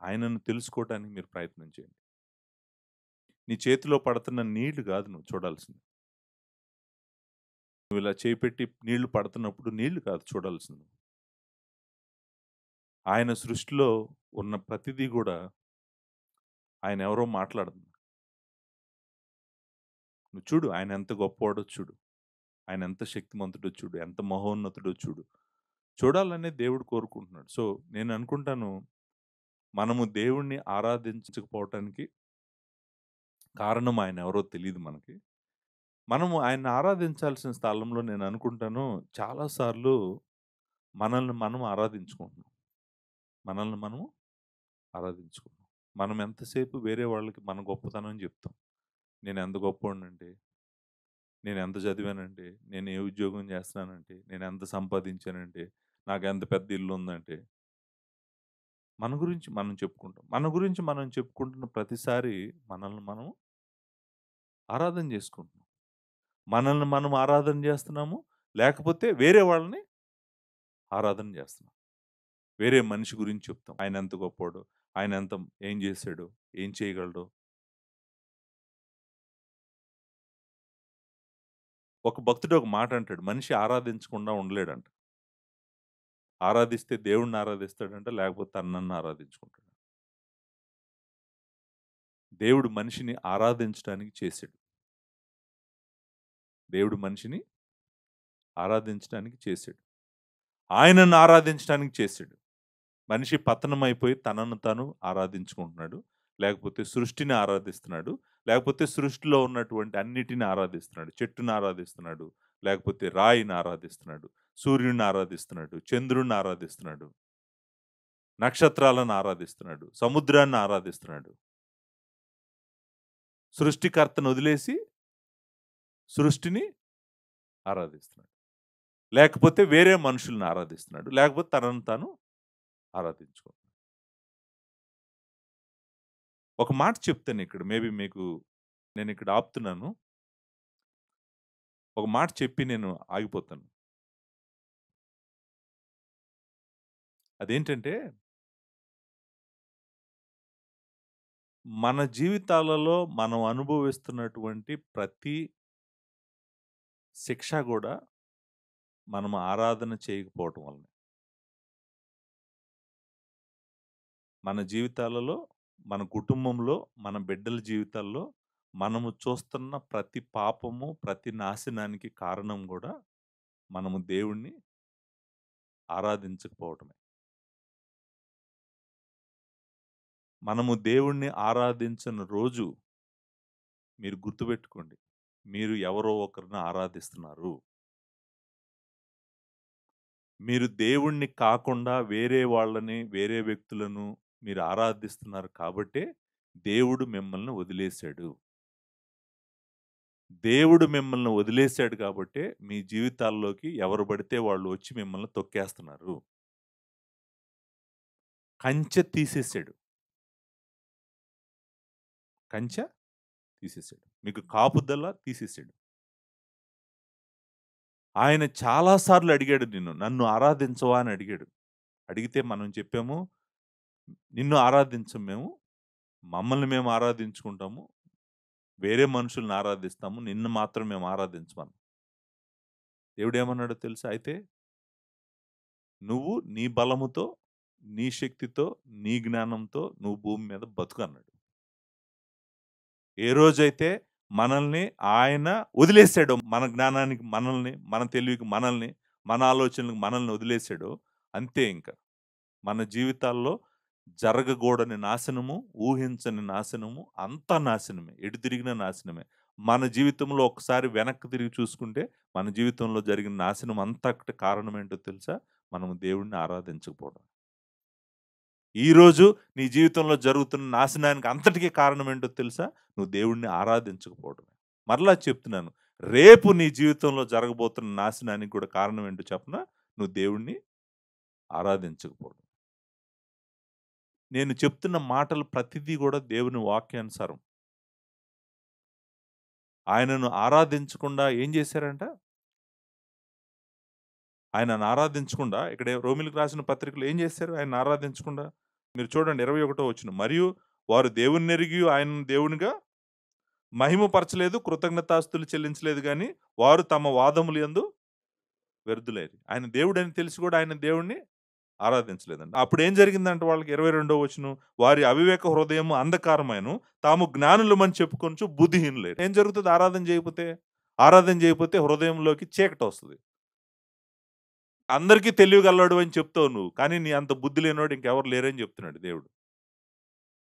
ఆయనను తెలుసుకోవటానికి మీరు ప్రయత్నం చేయండి. నీ చేతిలో పడుతున్న నీళ్లు గాదు నువ్వు చూడాల్సింది. నువ్విలా చేయి పెట్టి నీళ్లు పడుతున్నప్పుడు నీళ్లు కాదు చూడాల్సింది. ఆయన సృష్టిలో ఉన్న ప్రతిదీ గూడా ఆయనెవరో మాట్లాడుతుంది. నువ్వు చూడు ఆయనెంత గొప్పవాడో చూడు. ఆయనెంత శక్తిమంతుడో చూడు. ఎంత మహోన్నతుడో చూడు. చూడాలనే దేవుడు కోరుకుంటున్నాడు. సో, నేననుకుంటాను మనము దేవుడిని ఆరాధించకపోవటానికి కారణం ఆయనెవరో తెలీదు మనకి. మనము ఆయన్ని ఆరాధించాల్సిన స్థలంలో నేననుకుంటాను చాలా సార్లు మనల్ని మనం ఆరాధించుకుంటున్నాం. మనల్ని మనము ఆరాధించుకుంటున్నాం. మనం ఎంతసేపు వేరే వాళ్ళకి మన గొప్పతనం జెప్తాం. నేనెంత గొప్పోడినంటే, నేనెంత చదివానంటే, నేను ఏ ఉద్యోగం జేస్తున్నానంటే, నేనెంత సంపాదించానంటే, నాకెంత పెద్ద ఇల్లుందంటే మన గురించి మనం చెప్పుకుంటాం. మన గురించి మనం చెప్పుకుంటున్న ప్రతిసారి మనల్ని మనం ఆరాధన చేసుకుంటున్నాం. మనల్ని మనం ఆరాధన చేస్తున్నాము. లేకపోతే వేరే వాళ్ళని ఆరాధన చేస్తున్నాం. వేరే మనిషి గురించి చెప్తాం. ఆయన ఎంత గొప్పోడో, ఆయన ఎంత ఏం చేశాడో, ఏం చేయగలడో. ఒక భక్తుడు ఒక మాట అంటాడు. మనిషి ఆరాధించకుండా ఉండలేడంట. ఆరాధిస్తే దేవుడిని ఆరాధిస్తాడంట. లేకపోతే తనను ఆరాధించుకుంటాడు. దేవుడు మనిషిని ఆరాధించడానికి చేసాడు. దేవుడు మనిషిని ఆరాధించడానికి చేశాడు. ఆయనను ఆరాధించడానికి చేశాడు. మనిషి పతనమైపోయి తనను తాను ఆరాధించుకుంటున్నాడు. లేకపోతే సృష్టిని ఆరాధిస్తున్నాడు. లేకపోతే సృష్టిలో ఉన్నటువంటి అన్నిటిని ఆరాధిస్తున్నాడు. చెట్టుని ఆరాధిస్తున్నాడు. లేకపోతే రాయిని ఆరాధిస్తున్నాడు. సూర్యుడిని ఆరాధిస్తున్నాడు. చంద్రుడిని ఆరాధిస్తున్నాడు. నక్షత్రాలను ఆరాధిస్తున్నాడు. సముద్రాన్ని ఆరాధిస్తున్నాడు. సృష్టికర్తను వదిలేసి సృష్టిని ఆరాధిస్తున్నాడు. లేకపోతే వేరే మనుషుల్ని ఆరాధిస్తున్నాడు. లేకపోతే తనను తాను ఆరాధించుకుంటున్నాడు. ఒక మాట చెప్తాను ఇక్కడ. మేబీ మీకు నేనిక్కడ ఆపుతున్నాను. ఒక మాట చెప్పి నేను ఆగిపోతాను. అదేంటంటే, మన జీవితాలలో మనం అనుభవిస్తున్నటువంటి ప్రతి శిక్ష గూడా మనం ఆరాధన చేయకపోవటం వల్లనే. మన జీవితాలలో, మన కుటుంబంలో, మన బిడ్డల జీవితాల్లో మనము చూస్తున్న ప్రతి పాపము, ప్రతి నాశనానికి కారణం గూడా మనము దేవుణ్ణి ఆరాధించకపోవటమే. మనము దేవుణ్ణి ఆరాధించని రోజు మీరు గుర్తుపెట్టుకోండి. మీరు ఎవరో ఒకరిని ఆరాధిస్తున్నారు. మీరు దేవుణ్ణి కాకుండా వేరే వాళ్ళని, వేరే వ్యక్తులను మీరు ఆరాధిస్తున్నారు కాబట్టే దేవుడు మిమ్మల్ని వదిలేసాడు. దేవుడు మిమ్మల్ని వదిలేసాడు కాబట్టే మీ జీవితాల్లోకి ఎవరు పడితే వాళ్ళు వచ్చి మిమ్మల్ని తొక్కేస్తున్నారు. కంచె తీసేసాడు. కంచె తీసేసాడు. మీకు కాపుదల తీసేసాడు. ఆయన చాలా సార్లు అడిగాడు నిన్ను. నన్ను ఆరాధించవా అని అడిగాడు. అడిగితే మనం చెప్పాము, నిన్ను ఆరాధించం మేము. మమ్మల్ని మేము ఆరాధించుకుంటాము. వేరే మనుషుల్ని ఆరాధిస్తాము. నిన్ను మాత్రం మేము ఆరాధించమన్నాం. దేవుడేమన్నాడో తెలుసా? అయితే నువ్వు నీ బలముతో, నీ శక్తితో, నీ జ్ఞానంతో నువ్వు భూమి మీద బతుకు అన్నాడు. ఏ రోజైతే మనల్ని ఆయన వదిలేసాడో, మన జ్ఞానానికి మనల్ని, మన తెలివికి మనల్ని, మన ఆలోచనలకు మనల్ని వదిలేసాడో అంతే ఇంక. మన జీవితాల్లో జరగకూడని నాశనము, ఊహించని నాశనము, అంతా నాశనమే. ఎటు తిరిగిన నాశనమే. మన జీవితంలో ఒకసారి వెనక్కి తిరిగి చూసుకుంటే, మన జీవితంలో జరిగిన నాశనం అంతటి కారణం ఏంటో తెలుసా? మనము దేవుడిని ఆరాధించకపోవడం. ఈరోజు నీ జీవితంలో జరుగుతున్న నాశనానికి అంతటికి కారణం ఏంటో తెలుసా? నువ్వు దేవుడిని ఆరాధించకపోవడమే. మరలా చెప్తున్నాను. రేపు నీ జీవితంలో జరగబోతున్న నాశనానికి కూడా కారణం ఏంటో చెప్పనా? నువ్వు దేవుడిని ఆరాధించకపోవడం. నేను చెప్తున్న మాటలు ప్రతిదీ కూడా దేవుని వాక్యానుసారం. ఆయనను ఆరాధించకుండా ఏం చేశారంట? ఆయనను ఆరాధించకుండా ఇక్కడ రోమీయులకు రాసిన పత్రికలో ఏం చేశారు? ఆయనను ఆరాధించకుండా? మీరు చూడండి 21వ వచనం. మరియు వారు దేవునినెరిగి ఆయనను దేవునిగా మహిమపరచలేదు, కృతజ్ఞతాస్తుతులు చెల్లించలేదు గాని, వారు తమ వాదములు యందు వ్యర్థులైరి. ఆయన దేవుడని తెలిసి కూడా ఆయన దేవుడిని ఆరాధించలేదంట. అప్పుడేం జరిగిందంటే వాళ్ళకి 22వ వచనం. వారి అవివేక హృదయము అంధకారమైను, తాము జ్ఞానులమని చెప్పుకొనుచు బుద్ధిహీనులైరి. ఏం జరుగుతది ఆరాధన చేయకపోతే? ఆరాధన చేయకపోతే హృదయంలోకి చీకటొస్తది. అందరికీ తెలివిగల్లోడు అని చెప్తావు నువ్వు. కానీ నీ అంత బుద్ధి లేనోడు ఇంకెవరు లేరని చెప్తున్నాడు దేవుడు.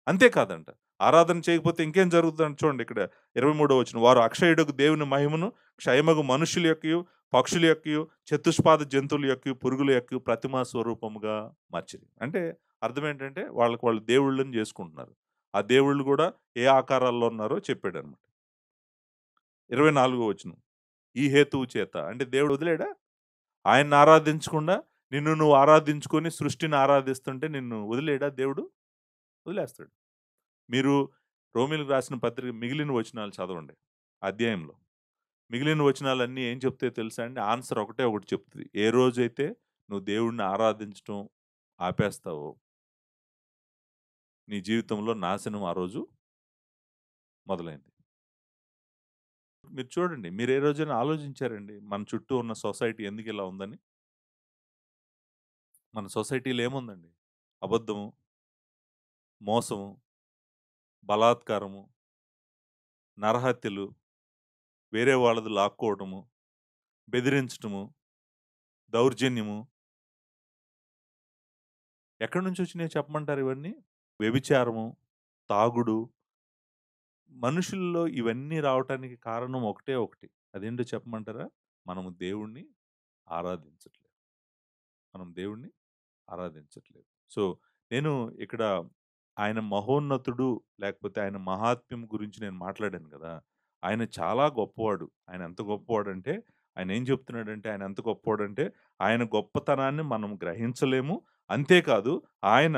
అంతే కాదంట. ఆరాధన చేయకపోతే ఇంకేం జరుగుతుందంటే చూడండి ఇక్కడ 23వ వచనం. వారు అక్షయుడకు దేవుని మహిమను క్షయమగు మనుషుల యొక్కయు, పక్షుల యొక్కయు, చతుష్పాద జంతువుల యొక్కయు, పురుగుల యొక్కయు ప్రతిమా స్వరూపముగా మార్చిరి. అంటే అర్థం ఏంటంటే వాళ్ళకి వాళ్ళు దేవుళ్ళని చేసుకుంటున్నారు. ఆ దేవుళ్ళు కూడా ఏ ఆకారాల్లో ఉన్నారో చెప్పాడన్నమాట. 24వ వచనం. ఈ హేతువు చేత అంటే దేవుడు వదిలాడా? ఆయన్ని ఆరాధించకుండా నిన్ను నువ్వు ఆరాధించుకొని సృష్టిని ఆరాధిస్తుంటే నిన్ను వదిలేయడా దేవుడు? వదిలేస్తాడు. మీరు రోమీయులకు రాసిన పత్రిక మిగిలిన వచనాలు చదవండి అధ్యాయంలో. మిగిలిన వచనాలన్నీ ఏం చెప్తాయో తెలుసా అండి? ఆన్సర్ ఒకటే ఒకటి చెప్తది. ఏ రోజైతే నువ్వు దేవుడిని ఆరాధించటం ఆపేస్తావో, నీ జీవితంలో నాశనం ఆ రోజు మొదలైంది. మీరు చూడండి. మీరు ఏ రోజైనా ఆలోచించారండి? మన చుట్టూ ఉన్న సొసైటీ ఎందుకిలా ఉందని? మన సొసైటీలో ఏముందండి? అబద్ధము, మోసము, బలాత్కారము, నరహత్యలు, వేరే వాళ్ళది లాక్కోవడము, బెదిరించటము. దౌర్జన్యము ఎక్కడి నుంచి వచ్చినాయో చెప్పమంటారు ఇవన్నీ? వ్యభిచారము, తాగుడు, మనుషుల్లో ఇవన్నీ రావటానికి కారణం ఒకటే ఒకటి. అదేంటో చెప్పమంటారా? మనము దేవుణ్ణి ఆరాధించట్లేదు. మనం దేవుణ్ణి ఆరాధించట్లేదు. సో, నేను ఇక్కడ ఆయన మహోన్నతుడు, లేకపోతే ఆయన మహాత్మ్యం గురించి నేను మాట్లాడాను గదా! ఆయన చాలా గొప్పవాడు. ఆయన ఎంత గొప్పవాడంటే, ఆయన ఏం చెప్తున్నాడంటే, ఆయన ఎంత గొప్పవాడంటే, ఆయన గొప్పతనాన్ని మనం గ్రహించలేము. అంతేకాదు, ఆయన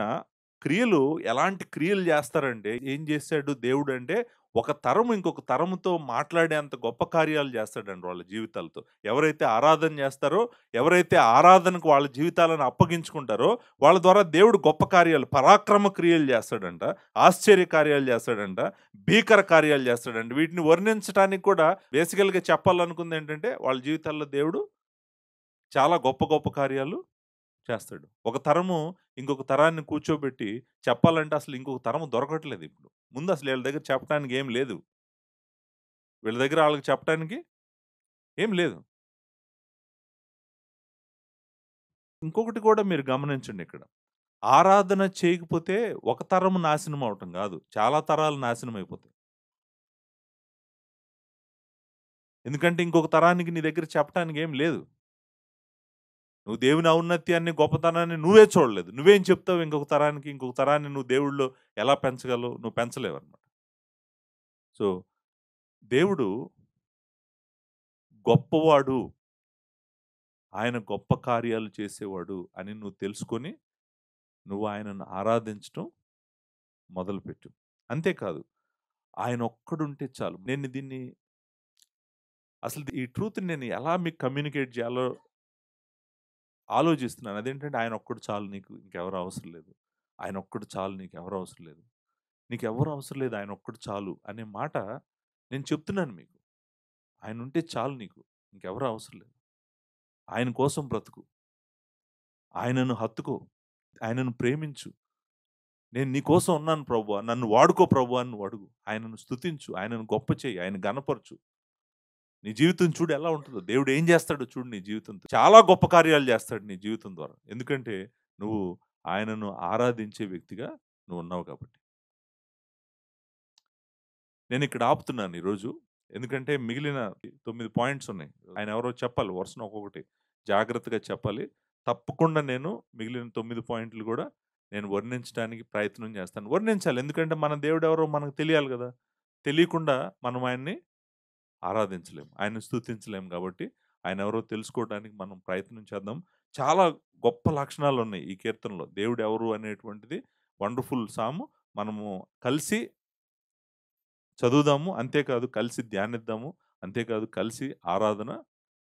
క్రియలు ఎలాంటి క్రియలు జేస్తారంటే, ఏం జేశాడు దేవుడంటే, ఒక తరం ఇంకొక తరముతో మాట్లాడేంత గొప్ప కార్యాలు జేస్తాడండి వాళ్ళ జీవితాలతో. ఎవరైతే ఆరాధన జేస్తారో, ఎవరైతే ఆరాధనకు వాళ్ళ జీవితాలను అప్పగించుకుంటారో, వాళ్ళ ద్వారా దేవుడు గొప్ప కార్యాలు, పరాక్రమ క్రియలు జేస్తాడంట. ఆశ్చర్య కార్యాలు జేస్తాడంట. భీకర కార్యాలు జేస్తాడంట. వీటిని వర్ణించటానికి కూడా బేసికల్‌గా చెప్పాలనుకుందేంటంటే, వాళ్ళ జీవితాల్లో దేవుడు చాలా గొప్ప గొప్ప కార్యాలు చేస్తాడు. ఒక తరము ఇంకొక తరాన్ని కూర్చోబెట్టి చెప్పాలంటే అసలు ఇంకొక తరం దొరకట్లేదు ఇప్పుడు. ముందు అసలు ఈళ్ళ దగ్గర చెప్పటానికి ఏం లేదు. వీళ్ళ దగ్గర ఆళ్ళకి చెప్పటానికి ఏం లేదు. ఇంకొకటి కూడా మీరు గమనించండి ఇక్కడ. ఆరాధన చేయకపోతే ఒక తరం నాశనం అవ్వటం గాదు. చాలా తరాలు నాశనం అయిపోతాయి. ఎందుకంటే ఇంకొక తరానికి నీ దగ్గర చెప్పటానికి ఏం లేదు. నువ్వు దేవుని ఔన్నత్యాన్ని, గొప్పతనాన్ని నువ్వే చూడలేదు. నువ్వేం చెప్తావు ఇంకొక తరానికి? ఇంకొక తరాన్ని నువ్వు దేవుడిలో ఎలా పెంచగలవు? నువ్వు పెంచలేవన్నమాట. సో, దేవుడు గొప్పవాడు. ఆయన గొప్ప కార్యాలు చేసేవాడు అని నువ్వు తెలుసుకొని, నువ్వు ఆయనను ఆరాధించటం మొదలుపెట్టు. అంతేకాదు, ఆయనొక్కడుంటే చాలు. నేను దీన్ని అసలు ఈ ట్రూత్‌ని నేను ఎలా మీకు కమ్యూనికేట్ జేయాలో ఆలోచిస్తున్నాను. అదేంటంటే, ఆయనొక్కడు చాలు నీకు ఇంకెవరు అవసరం లేదు. ఆయనొక్కడు చాలు నీకెవరు అవసరం లేదు. నీకెవ్వరు అవసరం లేదు. ఆయనొక్కడు చాలు అనే మాట నేను చెప్తున్నాను మీకు. ఆయనుంటే చాలు నీకు. ఇంకెవరు అవసరం లేదు. ఆయన కోసం బ్రతుకు. ఆయనను హత్తుకో. ఆయనను ప్రేమించు. నేను నీ కోసం ఉన్నాను ప్రభువా! నన్ను వాడుకో ప్రభువా! అని నువ్వు అడుగు. ఆయనను స్తుతించు. ఆయనను గొప్ప చెయ్యి. ఆయన ఘనపరచు. నీ జీవితం చూడు ఎలా ఉంటదో. దేవుడు ఏం చేస్తాడో చూడు నీ జీవితంతో. చాలా గొప్ప కార్యాలు చేస్తాడు నీ జీవితం ద్వారా. ఎందుకంటే నువ్వు ఆయనను ఆరాధించే వ్యక్తిగా నువ్వున్నావు కాబట్టి. నేనిక్కడ ఆపుతున్నాను ఈరోజు. ఎందుకంటే మిగిలిన 9 పాయింట్స్ ఉన్నాయి. ఆయన ఎవరో చెప్పాలి వరుసన ఒక్కొక్కటి. జాగ్రత్తగా చెప్పాలి. తప్పకుండా నేను మిగిలిన 9 పాయింట్లు గూడా నేను వర్ణించడానికి ప్రయత్నం చేస్తాను. వర్ణించాలి. ఎందుకంటే మన దేవుడెవరో మనకు తెలియాలి గదా! తెలియకుండా మనం ఆయన్ని ఆరాధించలేము. ఆయన్ని స్తుతించలేము గాబట్టి, ఆయనెవరో తెలుసుకోవడానికి మనం ప్రయత్నం చేద్దాం. చాలా గొప్ప లక్షణాలున్నాయి ఈ కీర్తనలో. దేవుడెవరు అనేటువంటిది వండర్‌ఫుల్ సాము. మనము కలిసి చదువుదాము. అంతేకాదు కలిసి ధ్యానిద్దాము. అంతేకాదు కలిసి ఆరాధన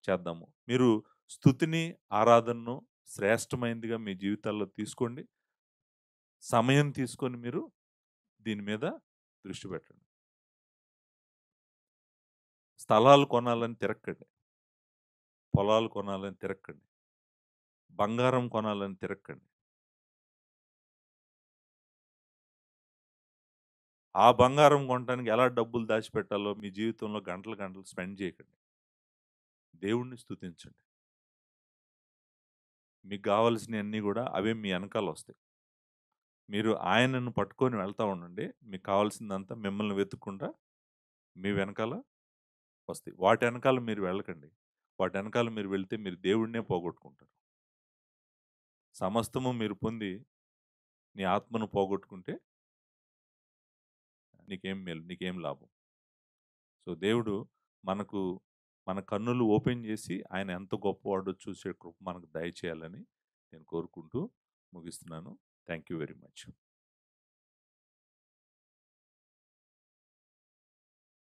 చేద్దాము. మీరు స్తుతిని, ఆరాధనను శ్రేష్టమైనదిగా మీ జీవితాల్లో తీసుకోండి. సమయం తీసుకొని మీరు దీని మీద దృష్టి పెట్టండి. స్థలాలు కొనాలని తిరక్కండి. పొలాలు కొనాలని తిరక్కండి. బంగారం కొనాలని తిరక్కండి. ఆ బంగారం కొనటానికి ఎలా డబ్బులు దాచిపెట్టాలో మీ జీవితంలో గంటలు, గంటలు స్పెండ్ చేయకండి. దేవుడిని స్తుతించండి. మీకు గావాల్సినయన్నీ గూడా అవే మీ ఎనకాలొస్తాయి. మీరు ఆయనను పట్టుకొని వెళ్తా ఉండండి. మీకు కావాల్సిందంతా మిమ్మల్ని వెతుక్కుంటా మీ వెనకాల వస్తాయి. వాటెనకాల మీరు వెళ్ళకండి. వాటెనకాల మీరు వెళ్తే మీరు దేవుడినే పోగొట్టుకుంటారు. సమస్తము మీరు పొంది నీ ఆత్మను పోగొట్టుకుంటే నీకేం మేలు? నీకేం లాభం? సో, దేవుడు మనకు మన కన్నులు ఓపెన్ జేసి ఆయన ఎంత గొప్పవాడో చూసే కృప మనకు దయచేయాలని నేను కోరుకుంటూ ముగిస్తున్నాను. Thank you very much.